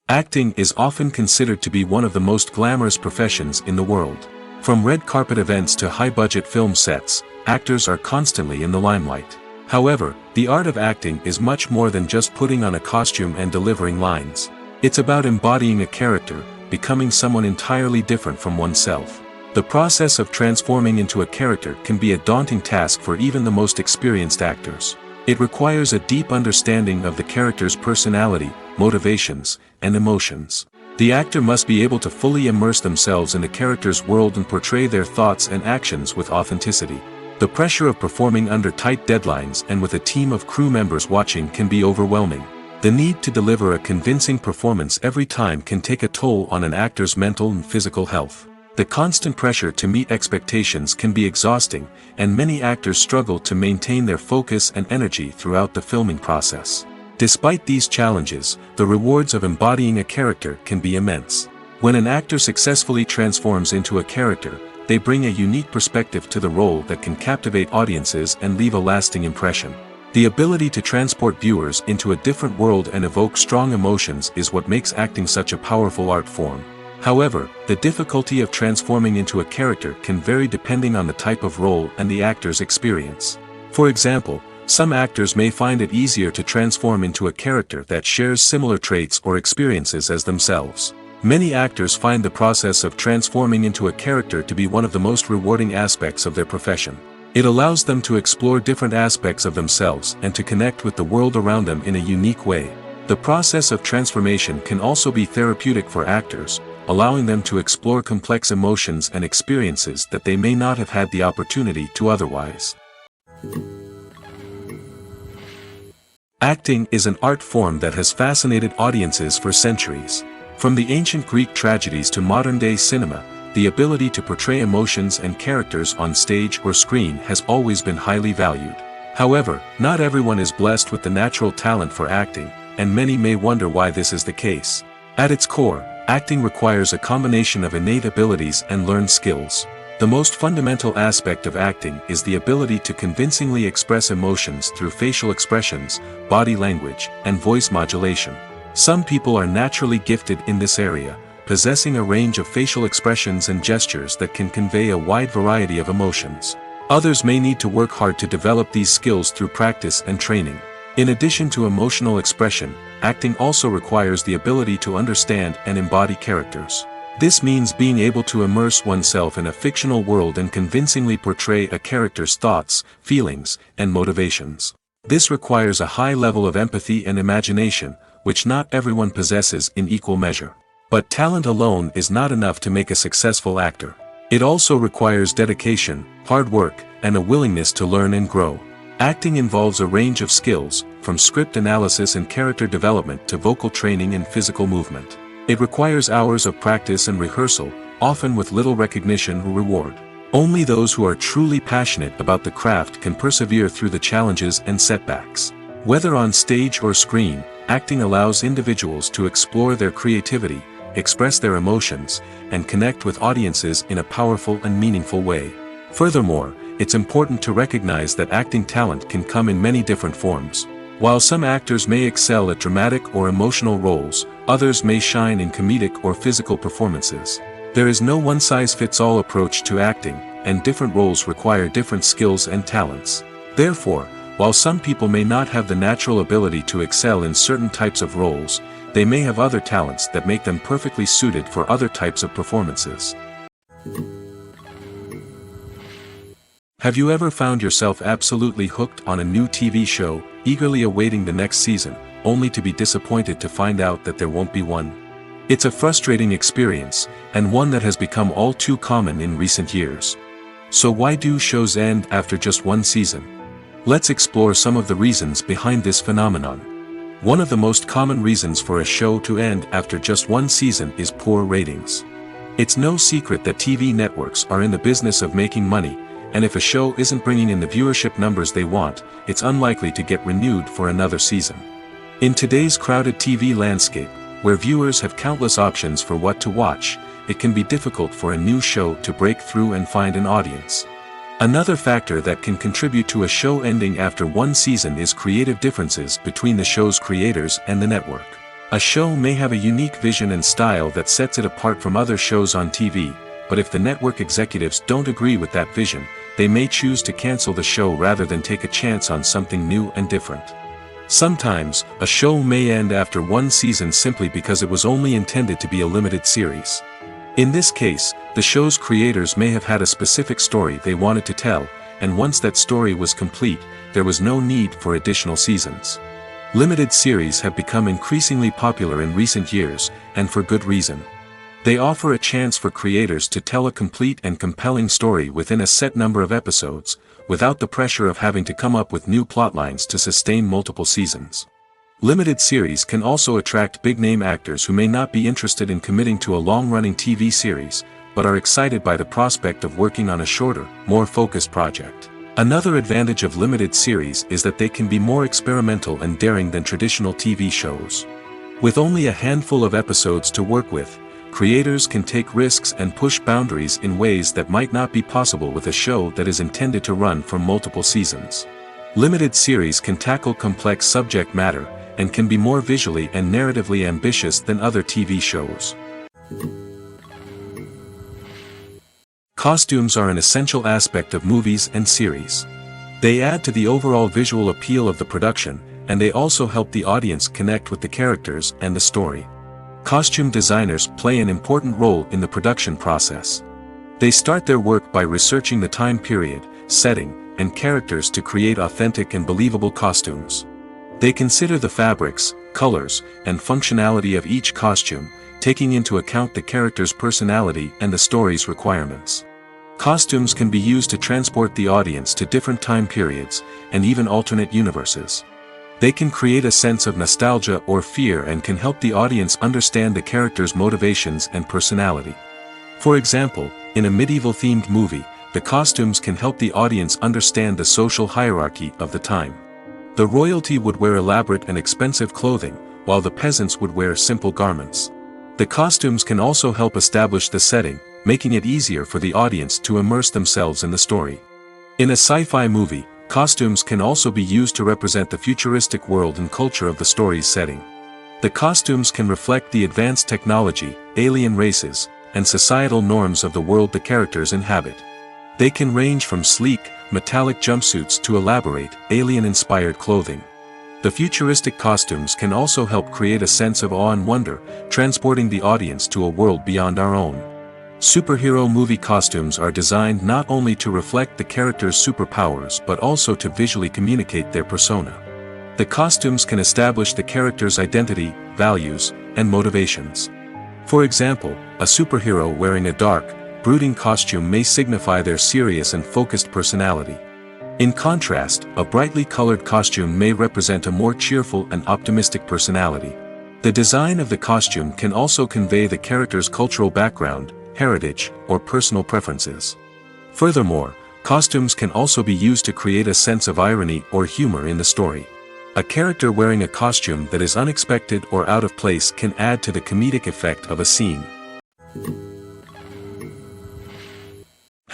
Acting is often considered to be one of the most glamorous professions in the world. From red carpet events to high-budget film sets, actors are constantly in the limelight. However, the art of acting is much more than just putting on a costume and delivering lines. It's about embodying a character, becoming someone entirely different from oneself. The process of transforming into a character can be a daunting task for even the most experienced actors. It requires a deep understanding of the character's personality, motivations, and emotions. The actor must be able to fully immerse themselves in the character's world and portray their thoughts and actions with authenticity. The pressure of performing under tight deadlines and with a team of crew members watching can be overwhelming. The need to deliver a convincing performance every time can take a toll on an actor's mental and physical health. The constant pressure to meet expectations can be exhausting, and many actors struggle to maintain their focus and energy throughout the filming process. Despite these challenges, the rewards of embodying a character can be immense. When an actor successfully transforms into a character, they bring a unique perspective to the role that can captivate audiences and leave a lasting impression. The ability to transport viewers into a different world and evoke strong emotions is what makes acting such a powerful art form. However, the difficulty of transforming into a character can vary depending on the type of role and the actor's experience. For example, some actors may find it easier to transform into a character that shares similar traits or experiences as themselves. Many actors find the process of transforming into a character to be one of the most rewarding aspects of their profession. It allows them to explore different aspects of themselves and to connect with the world around them in a unique way. The process of transformation can also be therapeutic for actors, allowing them to explore complex emotions and experiences that they may not have had the opportunity to otherwise. Acting is an art form that has fascinated audiences for centuries. From the ancient Greek tragedies to modern-day cinema, the ability to portray emotions and characters on stage or screen has always been highly valued. However, not everyone is blessed with the natural talent for acting, and many may wonder why this is the case. At its core, acting requires a combination of innate abilities and learned skills. The most fundamental aspect of acting is the ability to convincingly express emotions through facial expressions, body language, and voice modulation. Some people are naturally gifted in this area, possessing a range of facial expressions and gestures that can convey a wide variety of emotions. Others may need to work hard to develop these skills through practice and training. In addition to emotional expression, acting also requires the ability to understand and embody characters. This means being able to immerse oneself in a fictional world and convincingly portray a character's thoughts, feelings, and motivations. This requires a high level of empathy and imagination, which not everyone possesses in equal measure. But talent alone is not enough to make a successful actor. It also requires dedication, hard work, and a willingness to learn and grow. Acting involves a range of skills, from script analysis and character development to vocal training and physical movement. It requires hours of practice and rehearsal, often with little recognition or reward. Only those who are truly passionate about the craft can persevere through the challenges and setbacks. Whether on stage or screen, acting allows individuals to explore their creativity, express their emotions, and connect with audiences in a powerful and meaningful way. Furthermore, it's important to recognize that acting talent can come in many different forms. While some actors may excel at dramatic or emotional roles, others may shine in comedic or physical performances. There is no one-size-fits-all approach to acting, and different roles require different skills and talents. Therefore, while some people may not have the natural ability to excel in certain types of roles, they may have other talents that make them perfectly suited for other types of performances. Have you ever found yourself absolutely hooked on a new TV show, eagerly awaiting the next season, only to be disappointed to find out that there won't be one? It's a frustrating experience, and one that has become all too common in recent years. So why do shows end after just one season? Let's explore some of the reasons behind this phenomenon. One of the most common reasons for a show to end after just one season is poor ratings. It's no secret that TV networks are in the business of making money, and if a show isn't bringing in the viewership numbers they want, it's unlikely to get renewed for another season. In today's crowded TV landscape, where viewers have countless options for what to watch, it can be difficult for a new show to break through and find an audience. Another factor that can contribute to a show ending after one season is creative differences between the show's creators and the network. A show may have a unique vision and style that sets it apart from other shows on TV, but if the network executives don't agree with that vision, they may choose to cancel the show rather than take a chance on something new and different. Sometimes, a show may end after one season simply because it was only intended to be a limited series. In this case, the show's creators may have had a specific story they wanted to tell, and once that story was complete, there was no need for additional seasons. Limited series have become increasingly popular in recent years, and for good reason. They offer a chance for creators to tell a complete and compelling story within a set number of episodes, without the pressure of having to come up with new plotlines to sustain multiple seasons. Limited series can also attract big-name actors who may not be interested in committing to a long-running TV series, but are excited by the prospect of working on a shorter, more focused project. Another advantage of limited series is that they can be more experimental and daring than traditional TV shows. With only a handful of episodes to work with, creators can take risks and push boundaries in ways that might not be possible with a show that is intended to run for multiple seasons. Limited series can tackle complex subject matter, and can be more visually and narratively ambitious than other TV shows. Costumes are an essential aspect of movies and series. They add to the overall visual appeal of the production, and they also help the audience connect with the characters and the story. Costume designers play an important role in the production process. They start their work by researching the time period, setting, and characters to create authentic and believable costumes. They consider the fabrics, colors, and functionality of each costume, taking into account the character's personality and the story's requirements. Costumes can be used to transport the audience to different time periods, and even alternate universes. They can create a sense of nostalgia or fear and can help the audience understand the character's motivations and personality. For example, in a medieval-themed movie, the costumes can help the audience understand the social hierarchy of the time. The royalty would wear elaborate and expensive clothing, while the peasants would wear simple garments. The costumes can also help establish the setting, making it easier for the audience to immerse themselves in the story. In a sci-fi movie, costumes can also be used to represent the futuristic world and culture of the story's setting. The costumes can reflect the advanced technology, alien races, and societal norms of the world the characters inhabit. They can range from sleek, metallic jumpsuits to elaborate, alien-inspired clothing. The futuristic costumes can also help create a sense of awe and wonder, transporting the audience to a world beyond our own. Superhero movie costumes are designed not only to reflect the character's superpowers but also to visually communicate their persona. The costumes can establish the character's identity, values, and motivations. For example, a superhero wearing a dark, brooding costume may signify their serious and focused personality. In contrast, a brightly colored costume may represent a more cheerful and optimistic personality. The design of the costume can also convey the character's cultural background, heritage, or personal preferences. Furthermore, costumes can also be used to create a sense of irony or humor in the story. A character wearing a costume that is unexpected or out of place can add to the comedic effect of a scene.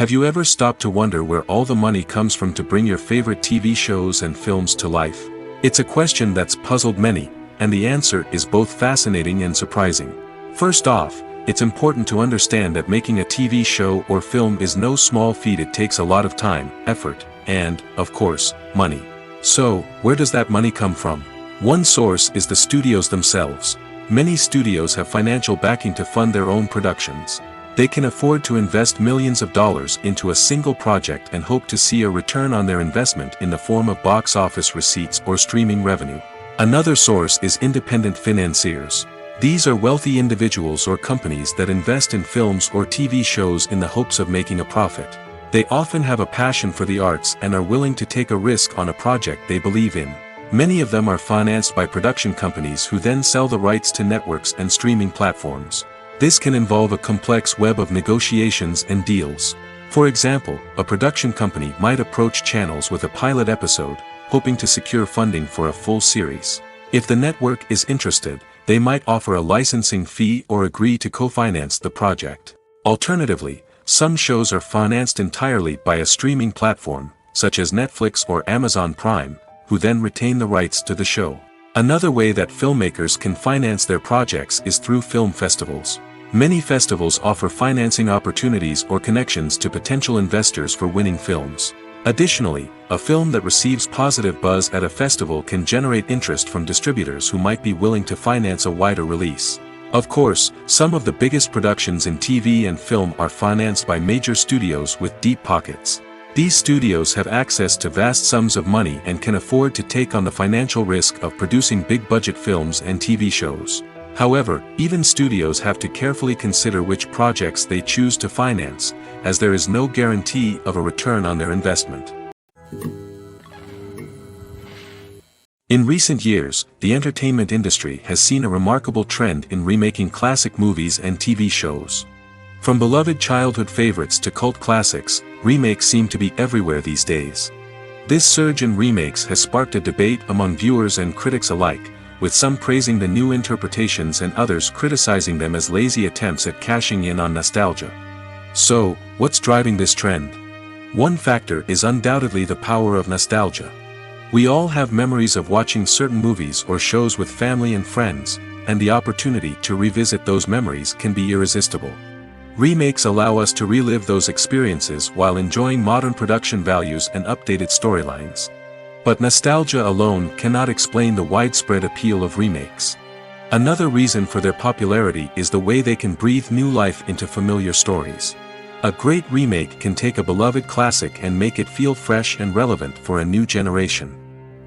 Have you ever stopped to wonder where all the money comes from to bring your favorite TV shows and films to life? It's a question that's puzzled many, and the answer is both fascinating and surprising. First off, it's important to understand that making a TV show or film is no small feat. It takes a lot of time, effort, and, of course, money. So, where does that money come from? One source is the studios themselves. Many studios have financial backing to fund their own productions. They can afford to invest millions of dollars into a single project and hope to see a return on their investment in the form of box office receipts or streaming revenue. Another source is independent financiers. These are wealthy individuals or companies that invest in films or TV shows in the hopes of making a profit. They often have a passion for the arts and are willing to take a risk on a project they believe in. Many of them are financed by production companies who then sell the rights to networks and streaming platforms. This can involve a complex web of negotiations and deals. For example, a production company might approach channels with a pilot episode, hoping to secure funding for a full series. If the network is interested, they might offer a licensing fee or agree to co-finance the project. Alternatively, some shows are financed entirely by a streaming platform, such as Netflix or Amazon Prime, who then retain the rights to the show. Another way that filmmakers can finance their projects is through film festivals. Many festivals offer financing opportunities or connections to potential investors for winning films. Additionally, a film that receives positive buzz at a festival can generate interest from distributors who might be willing to finance a wider release. Of course, some of the biggest productions in TV and film are financed by major studios with deep pockets. These studios have access to vast sums of money and can afford to take on the financial risk of producing big-budget films and TV shows. However, even studios have to carefully consider which projects they choose to finance, as there is no guarantee of a return on their investment. In recent years, the entertainment industry has seen a remarkable trend in remaking classic movies and TV shows. From beloved childhood favorites to cult classics, remakes seem to be everywhere these days. This surge in remakes has sparked a debate among viewers and critics alike, with some praising the new interpretations and others criticizing them as lazy attempts at cashing in on nostalgia. So, what's driving this trend? One factor is undoubtedly the power of nostalgia. We all have memories of watching certain movies or shows with family and friends, and the opportunity to revisit those memories can be irresistible. Remakes allow us to relive those experiences while enjoying modern production values and updated storylines. But nostalgia alone cannot explain the widespread appeal of remakes. Another reason for their popularity is the way they can breathe new life into familiar stories. A great remake can take a beloved classic and make it feel fresh and relevant for a new generation.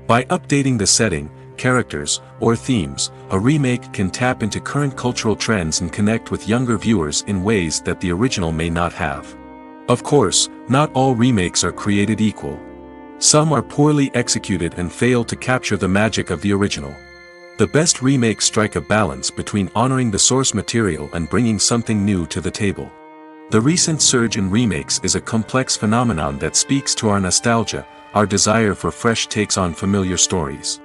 By updating the setting, characters, or themes, a remake can tap into current cultural trends and connect with younger viewers in ways that the original may not have. Of course, not all remakes are created equal. Some are poorly executed and fail to capture the magic of the original. The best remakes strike a balance between honoring the source material and bringing something new to the table. The recent surge in remakes is a complex phenomenon that speaks to our nostalgia, our desire for fresh takes on familiar stories.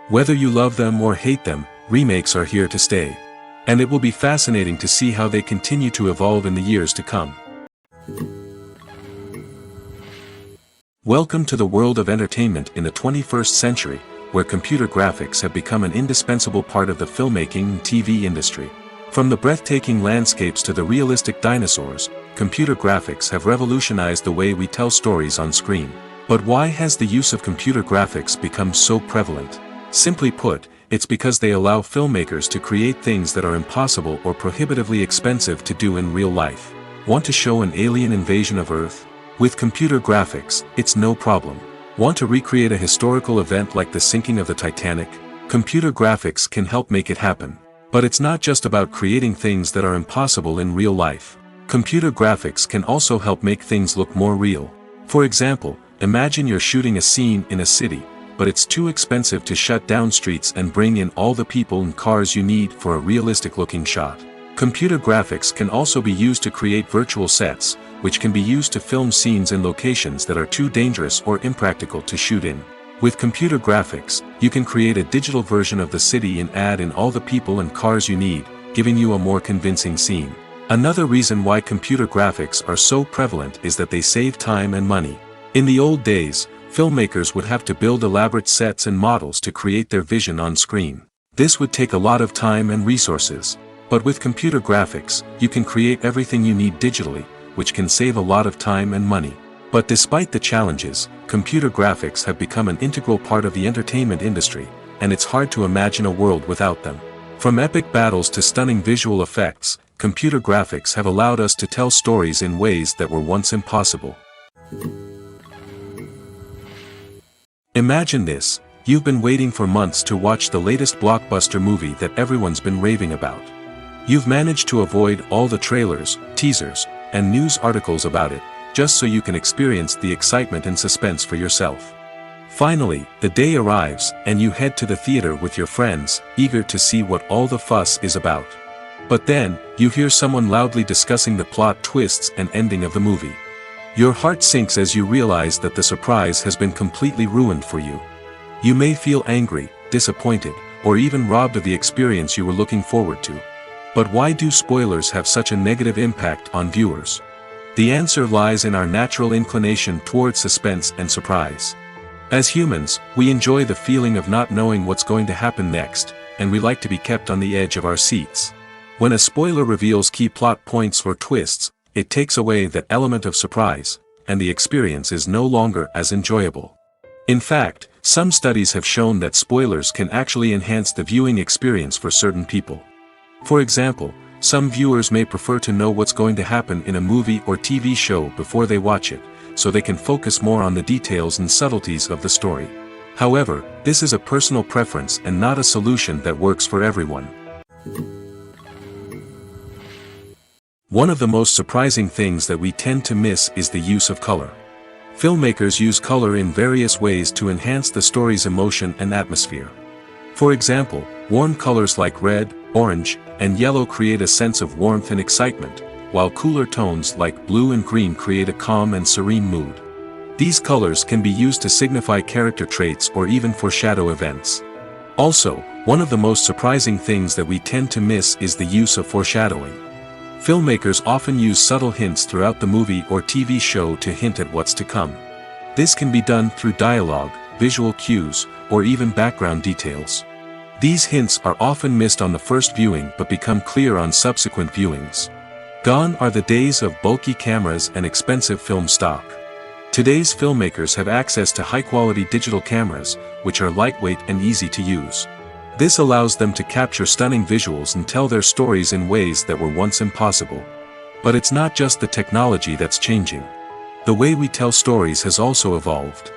Whether you love them or hate them, remakes are here to stay. And it will be fascinating to see how they continue to evolve in the years to come. Welcome to the world of entertainment in the 21st century, where computer graphics have become an indispensable part of the filmmaking and TV industry. From the breathtaking landscapes to the realistic dinosaurs, computer graphics have revolutionized the way we tell stories on screen. But why has the use of computer graphics become so prevalent? Simply put, it's because they allow filmmakers to create things that are impossible or prohibitively expensive to do in real life. Want to show an alien invasion of Earth? With computer graphics, it's no problem. Want to recreate a historical event like the sinking of the Titanic? Computer graphics can help make it happen. But it's not just about creating things that are impossible in real life. Computer graphics can also help make things look more real. For example, imagine you're shooting a scene in a city, but it's too expensive to shut down streets and bring in all the people and cars you need for a realistic-looking shot. Computer graphics can also be used to create virtual sets, which can be used to film scenes in locations that are too dangerous or impractical to shoot in. With computer graphics, you can create a digital version of the city and add in all the people and cars you need, giving you a more convincing scene. Another reason why computer graphics are so prevalent is that they save time and money. In the old days, filmmakers would have to build elaborate sets and models to create their vision on screen. This would take a lot of time and resources. But with computer graphics, you can create everything you need digitally, which can save a lot of time and money. But despite the challenges, computer graphics have become an integral part of the entertainment industry, and it's hard to imagine a world without them. From epic battles to stunning visual effects, computer graphics have allowed us to tell stories in ways that were once impossible. Imagine this: you've been waiting for months to watch the latest blockbuster movie that everyone's been raving about. You've managed to avoid all the trailers, teasers, and news articles about it, just so you can experience the excitement and suspense for yourself. Finally, the day arrives, and you head to the theater with your friends, eager to see what all the fuss is about. But then, you hear someone loudly discussing the plot twists and ending of the movie. Your heart sinks as you realize that the surprise has been completely ruined for you. You may feel angry, disappointed, or even robbed of the experience you were looking forward to. But why do spoilers have such a negative impact on viewers? The answer lies in our natural inclination towards suspense and surprise. As humans, we enjoy the feeling of not knowing what's going to happen next, and we like to be kept on the edge of our seats. When a spoiler reveals key plot points or twists, it takes away that element of surprise, and the experience is no longer as enjoyable. In fact, some studies have shown that spoilers can actually enhance the viewing experience for certain people. For example, some viewers may prefer to know what's going to happen in a movie or TV show before they watch it, so they can focus more on the details and subtleties of the story. However, this is a personal preference and not a solution that works for everyone. One of the most surprising things that we tend to miss is the use of color. Filmmakers use color in various ways to enhance the story's emotion and atmosphere. For example, warm colors like red, orange, and yellow create a sense of warmth and excitement, while cooler tones like blue and green create a calm and serene mood. These colors can be used to signify character traits or even foreshadow events. Also, one of the most surprising things that we tend to miss is the use of foreshadowing. Filmmakers often use subtle hints throughout the movie or TV show to hint at what's to come. This can be done through dialogue, visual cues, or even background details. These hints are often missed on the first viewing but become clear on subsequent viewings. Gone are the days of bulky cameras and expensive film stock. Today's filmmakers have access to high-quality digital cameras, which are lightweight and easy to use. This allows them to capture stunning visuals and tell their stories in ways that were once impossible. But it's not just the technology that's changing. The way we tell stories has also evolved.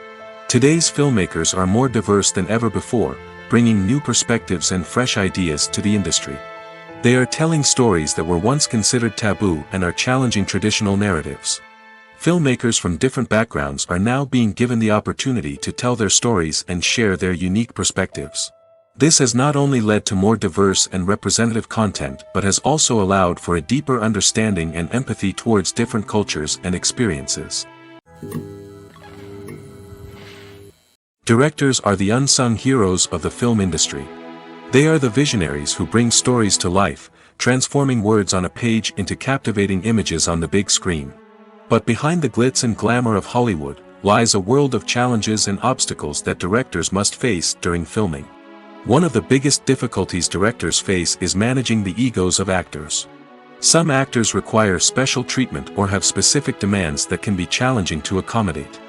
Today's filmmakers are more diverse than ever before, bringing new perspectives and fresh ideas to the industry. They are telling stories that were once considered taboo and are challenging traditional narratives. Filmmakers from different backgrounds are now being given the opportunity to tell their stories and share their unique perspectives. This has not only led to more diverse and representative content but has also allowed for a deeper understanding and empathy towards different cultures and experiences. Directors are the unsung heroes of the film industry. They are the visionaries who bring stories to life, transforming words on a page into captivating images on the big screen. But behind the glitz and glamour of Hollywood lies a world of challenges and obstacles that directors must face during filming. One of the biggest difficulties directors face is managing the egos of actors. Some actors require special treatment or have specific demands that can be challenging to accommodate.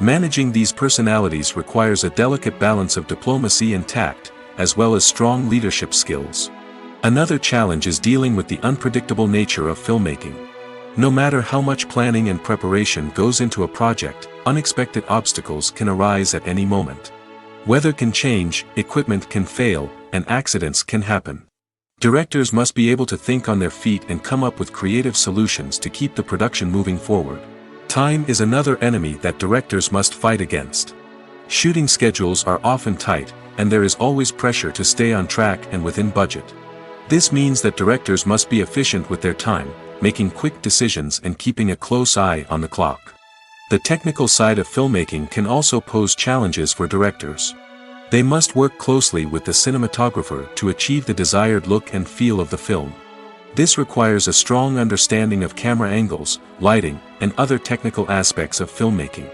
Managing these personalities requires a delicate balance of diplomacy and tact, as well as strong leadership skills. Another challenge is dealing with the unpredictable nature of filmmaking. No matter how much planning and preparation goes into a project, unexpected obstacles can arise at any moment. Weather can change, equipment can fail, and accidents can happen. Directors must be able to think on their feet and come up with creative solutions to keep the production moving forward. Time is another enemy that directors must fight against. Shooting schedules are often tight, and there is always pressure to stay on track and within budget. This means that directors must be efficient with their time, making quick decisions and keeping a close eye on the clock. The technical side of filmmaking can also pose challenges for directors. They must work closely with the cinematographer to achieve the desired look and feel of the film. This requires a strong understanding of camera angles, lighting, and other technical aspects of filmmaking.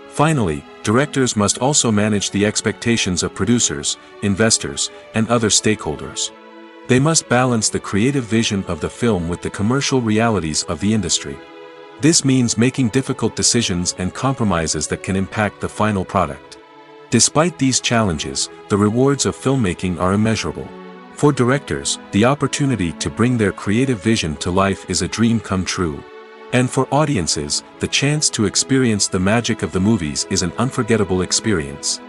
Finally, directors must also manage the expectations of producers, investors, and other stakeholders. They must balance the creative vision of the film with the commercial realities of the industry. This means making difficult decisions and compromises that can impact the final product. Despite these challenges, the rewards of filmmaking are immeasurable. For directors, the opportunity to bring their creative vision to life is a dream come true. And for audiences, the chance to experience the magic of the movies is an unforgettable experience.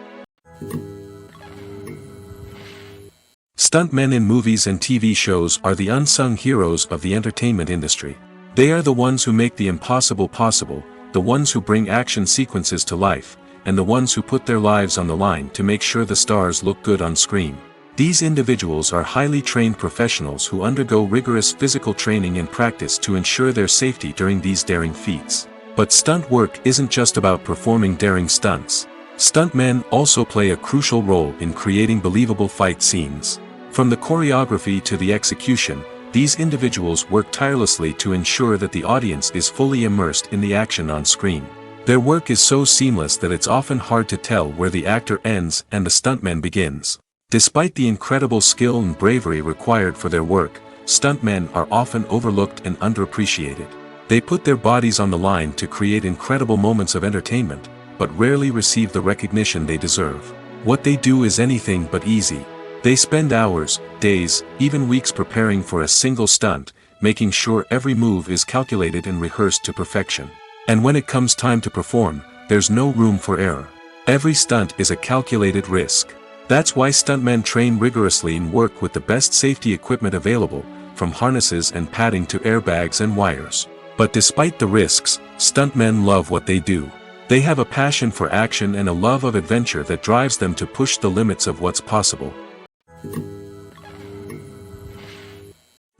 Stuntmen in movies and TV shows are the unsung heroes of the entertainment industry. They are the ones who make the impossible possible, the ones who bring action sequences to life, and the ones who put their lives on the line to make sure the stars look good on screen. These individuals are highly trained professionals who undergo rigorous physical training and practice to ensure their safety during these daring feats. But stunt work isn't just about performing daring stunts. Stuntmen also play a crucial role in creating believable fight scenes. From the choreography to the execution, these individuals work tirelessly to ensure that the audience is fully immersed in the action on screen. Their work is so seamless that it's often hard to tell where the actor ends and the stuntman begins. Despite the incredible skill and bravery required for their work, stuntmen are often overlooked and underappreciated. They put their bodies on the line to create incredible moments of entertainment, but rarely receive the recognition they deserve. What they do is anything but easy. They spend hours, days, even weeks preparing for a single stunt, making sure every move is calculated and rehearsed to perfection. And when it comes time to perform, there's no room for error. Every stunt is a calculated risk. That's why stuntmen train rigorously and work with the best safety equipment available, from harnesses and padding to airbags and wires. But despite the risks, stuntmen love what they do. They have a passion for action and a love of adventure that drives them to push the limits of what's possible.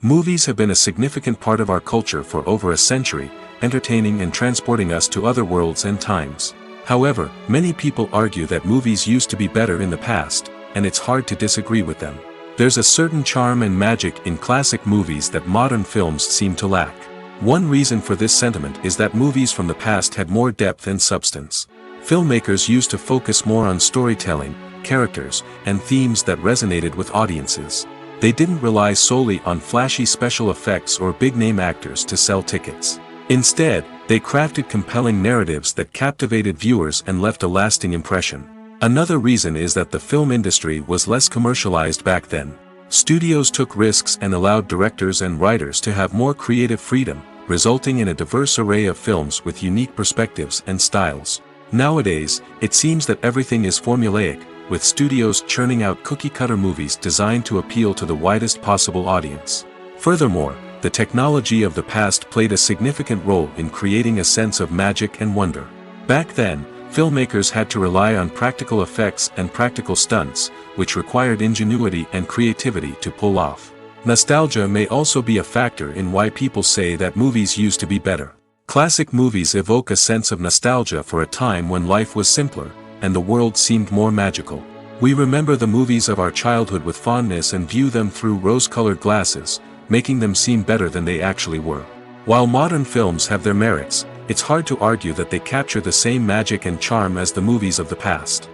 Movies have been a significant part of our culture for over a century, entertaining and transporting us to other worlds and times. However, many people argue that movies used to be better in the past, and it's hard to disagree with them. There's a certain charm and magic in classic movies that modern films seem to lack. One reason for this sentiment is that movies from the past had more depth and substance. Filmmakers used to focus more on storytelling, characters, and themes that resonated with audiences. They didn't rely solely on flashy special effects or big-name actors to sell tickets. Instead, they crafted compelling narratives that captivated viewers and left a lasting impression. Another reason is that the film industry was less commercialized back then. Studios took risks and allowed directors and writers to have more creative freedom, resulting in a diverse array of films with unique perspectives and styles. Nowadays, it seems that everything is formulaic, with studios churning out cookie-cutter movies designed to appeal to the widest possible audience. Furthermore, the technology of the past played a significant role in creating a sense of magic and wonder. Back then, filmmakers had to rely on practical effects and practical stunts, which required ingenuity and creativity to pull off. Nostalgia may also be a factor in why people say that movies used to be better. Classic movies evoke a sense of nostalgia for a time when life was simpler, and the world seemed more magical. We remember the movies of our childhood with fondness and view them through rose-colored glasses, making them seem better than they actually were. While modern films have their merits, it's hard to argue that they capture the same magic and charm as the movies of the past.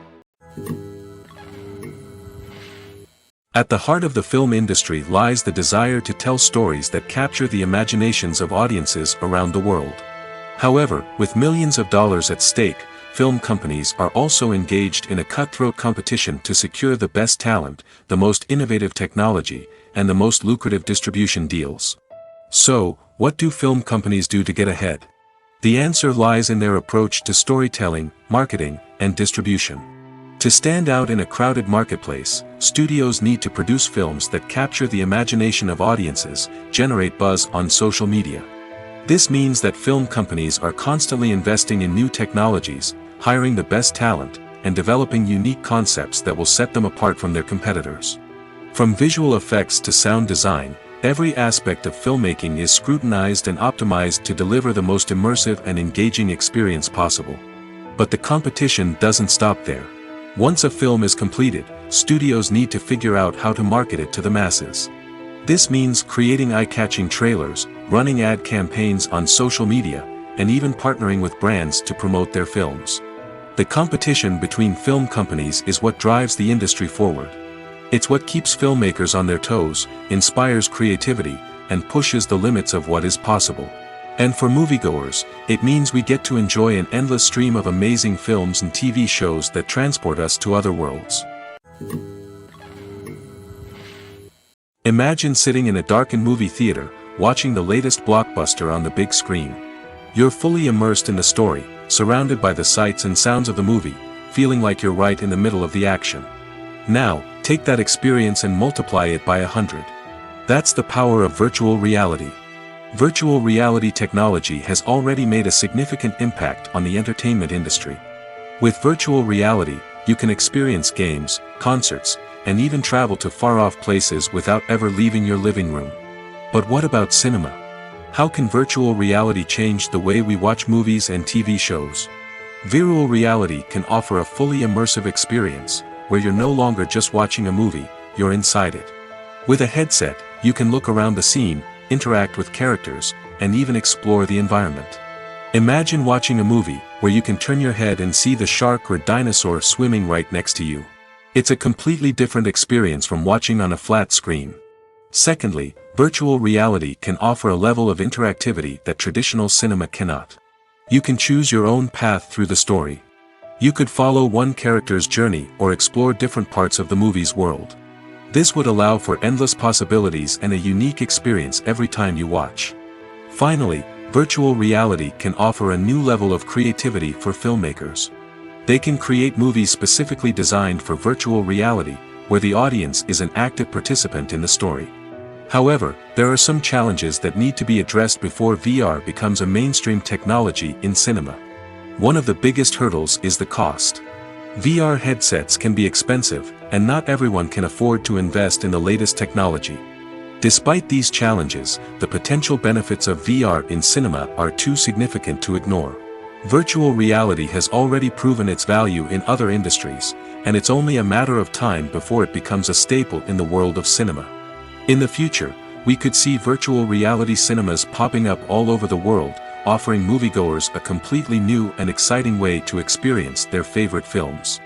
At the heart of the film industry lies the desire to tell stories that capture the imaginations of audiences around the world. However, with millions of dollars at stake, film companies are also engaged in a cutthroat competition to secure the best talent, the most innovative technology, and the most lucrative distribution deals. So, what do film companies do to get ahead? The answer lies in their approach to storytelling, marketing, and distribution. To stand out in a crowded marketplace, studios need to produce films that capture the imagination of audiences, generate buzz on social media. This means that film companies are constantly investing in new technologies, hiring the best talent, and developing unique concepts that will set them apart from their competitors. From visual effects to sound design, every aspect of filmmaking is scrutinized and optimized to deliver the most immersive and engaging experience possible. But the competition doesn't stop there. Once a film is completed, studios need to figure out how to market it to the masses. This means creating eye-catching trailers, running ad campaigns on social media, and even partnering with brands to promote their films. The competition between film companies is what drives the industry forward. It's what keeps filmmakers on their toes, inspires creativity, and pushes the limits of what is possible. And for moviegoers, it means we get to enjoy an endless stream of amazing films and TV shows that transport us to other worlds. Imagine sitting in a darkened movie theater, watching the latest blockbuster on the big screen. You're fully immersed in the story, surrounded by the sights and sounds of the movie, feeling like you're right in the middle of the action. Now, take that experience and multiply it by 100. That's the power of virtual reality. Virtual reality technology has already made a significant impact on the entertainment industry. With virtual reality, you can experience games, concerts, and even travel to far-off places without ever leaving your living room. But what about cinema? How can virtual reality change the way we watch movies and TV shows? Virtual reality can offer a fully immersive experience, where you're no longer just watching a movie, you're inside it. With a headset, you can look around the scene, interact with characters, and even explore the environment. Imagine watching a movie where you can turn your head and see the shark or dinosaur swimming right next to you. It's a completely different experience from watching on a flat screen. Secondly, virtual reality can offer a level of interactivity that traditional cinema cannot. You can choose your own path through the story. You could follow one character's journey or explore different parts of the movie's world. This would allow for endless possibilities and a unique experience every time you watch. Finally, virtual reality can offer a new level of creativity for filmmakers. They can create movies specifically designed for virtual reality, where the audience is an active participant in the story. However, there are some challenges that need to be addressed before VR becomes a mainstream technology in cinema. One of the biggest hurdles is the cost. VR headsets can be expensive, and not everyone can afford to invest in the latest technology. Despite these challenges, the potential benefits of VR in cinema are too significant to ignore. Virtual reality has already proven its value in other industries, and it's only a matter of time before it becomes a staple in the world of cinema. In the future, we could see virtual reality cinemas popping up all over the world, offering moviegoers a completely new and exciting way to experience their favorite films.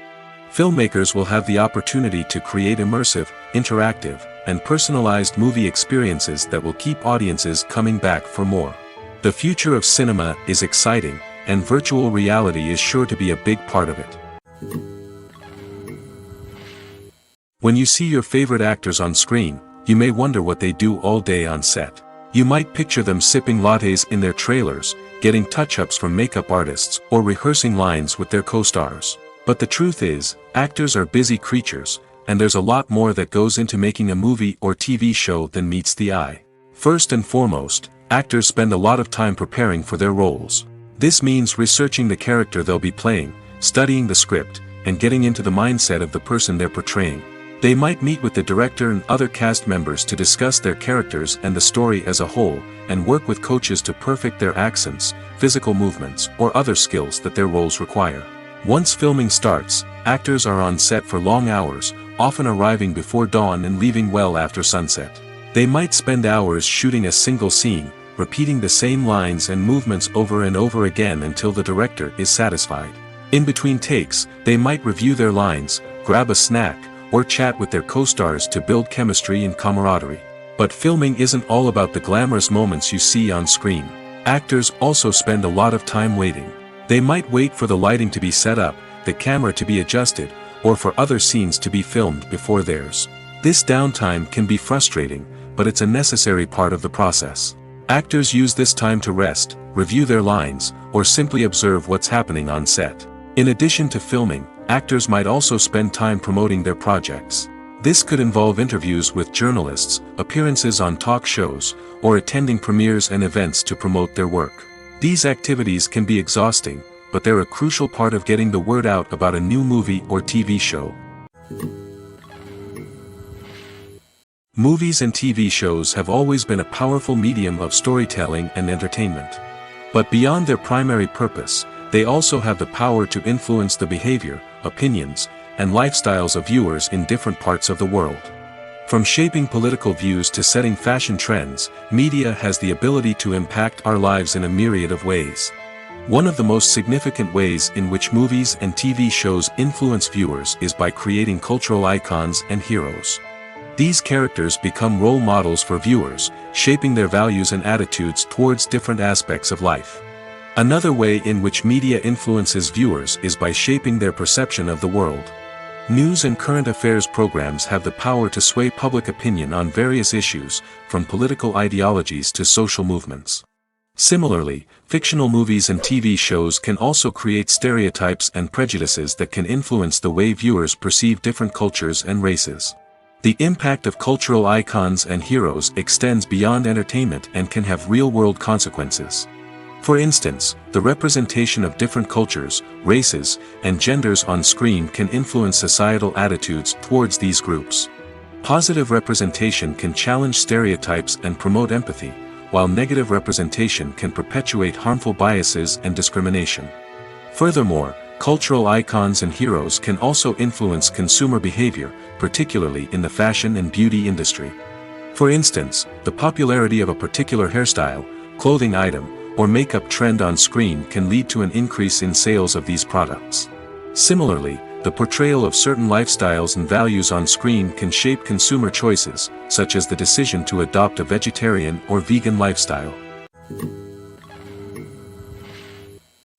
Filmmakers will have the opportunity to create immersive, interactive, and personalized movie experiences that will keep audiences coming back for more. The future of cinema is exciting, and virtual reality is sure to be a big part of it. When you see your favorite actors on screen, you may wonder what they do all day on set. You might picture them sipping lattes in their trailers, getting touch-ups from makeup artists, or rehearsing lines with their co-stars. But the truth is, actors are busy creatures, and there's a lot more that goes into making a movie or TV show than meets the eye. First and foremost, actors spend a lot of time preparing for their roles. This means researching the character they'll be playing, studying the script, and getting into the mindset of the person they're portraying. They might meet with the director and other cast members to discuss their characters and the story as a whole, and work with coaches to perfect their accents, physical movements, or other skills that their roles require. Once filming starts, actors are on set for long hours, often arriving before dawn and leaving well after sunset. They might spend hours shooting a single scene, repeating the same lines and movements over and over again until the director is satisfied. In between takes, they might review their lines, grab a snack, or chat with their co-stars to build chemistry and camaraderie. But filming isn't all about the glamorous moments you see on screen. Actors also spend a lot of time waiting. They might wait for the lighting to be set up, the camera to be adjusted, or for other scenes to be filmed before theirs. This downtime can be frustrating, but it's a necessary part of the process. Actors use this time to rest, review their lines, or simply observe what's happening on set. In addition to filming, actors might also spend time promoting their projects. This could involve interviews with journalists, appearances on talk shows, or attending premieres and events to promote their work. These activities can be exhausting, but they're a crucial part of getting the word out about a new movie or TV show. Movies and TV shows have always been a powerful medium of storytelling and entertainment. But beyond their primary purpose, they also have the power to influence the behavior, opinions, and lifestyles of viewers in different parts of the world. From shaping political views to setting fashion trends, media has the ability to impact our lives in a myriad of ways. One of the most significant ways in which movies and TV shows influence viewers is by creating cultural icons and heroes. These characters become role models for viewers, shaping their values and attitudes towards different aspects of life. Another way in which media influences viewers is by shaping their perception of the world. News and current affairs programs have the power to sway public opinion on various issues, from political ideologies to social movements. Similarly, fictional movies and TV shows can also create stereotypes and prejudices that can influence the way viewers perceive different cultures and races. The impact of cultural icons and heroes extends beyond entertainment and can have real-world consequences. For instance, the representation of different cultures, races, and genders on screen can influence societal attitudes towards these groups. Positive representation can challenge stereotypes and promote empathy, while negative representation can perpetuate harmful biases and discrimination. Furthermore, cultural icons and heroes can also influence consumer behavior, particularly in the fashion and beauty industry. For instance, the popularity of a particular hairstyle, clothing item, or makeup trend on screen can lead to an increase in sales of these products. Similarly, the portrayal of certain lifestyles and values on screen can shape consumer choices, such as the decision to adopt a vegetarian or vegan lifestyle.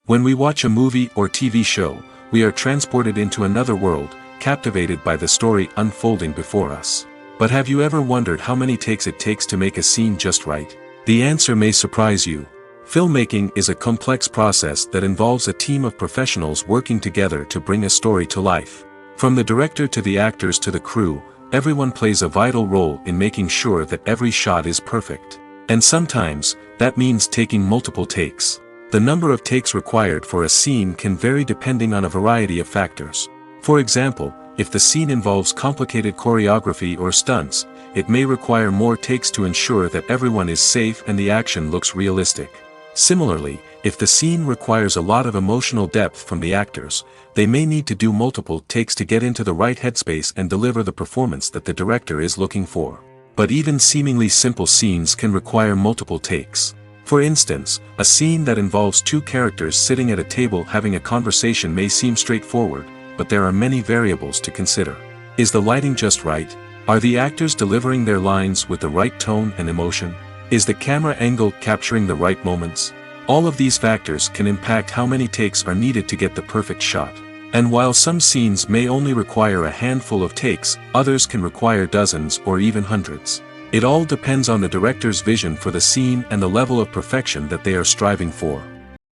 When we watch a movie or TV show, we are transported into another world, captivated by the story unfolding before us. But have you ever wondered how many takes it takes to make a scene just right? The answer may surprise you. Filmmaking is a complex process that involves a team of professionals working together to bring a story to life. From the director to the actors to the crew, everyone plays a vital role in making sure that every shot is perfect. And sometimes, that means taking multiple takes. The number of takes required for a scene can vary depending on a variety of factors. For example, if the scene involves complicated choreography or stunts, it may require more takes to ensure that everyone is safe and the action looks realistic. Similarly, if the scene requires a lot of emotional depth from the actors, they may need to do multiple takes to get into the right headspace and deliver the performance that the director is looking for. But even seemingly simple scenes can require multiple takes. For instance, a scene that involves two characters sitting at a table having a conversation may seem straightforward, but there are many variables to consider. Is the lighting just right? Are the actors delivering their lines with the right tone and emotion? Is the camera angle capturing the right moments? All of these factors can impact how many takes are needed to get the perfect shot. And while some scenes may only require a handful of takes, others can require dozens or even hundreds. It all depends on the director's vision for the scene and the level of perfection that they are striving for.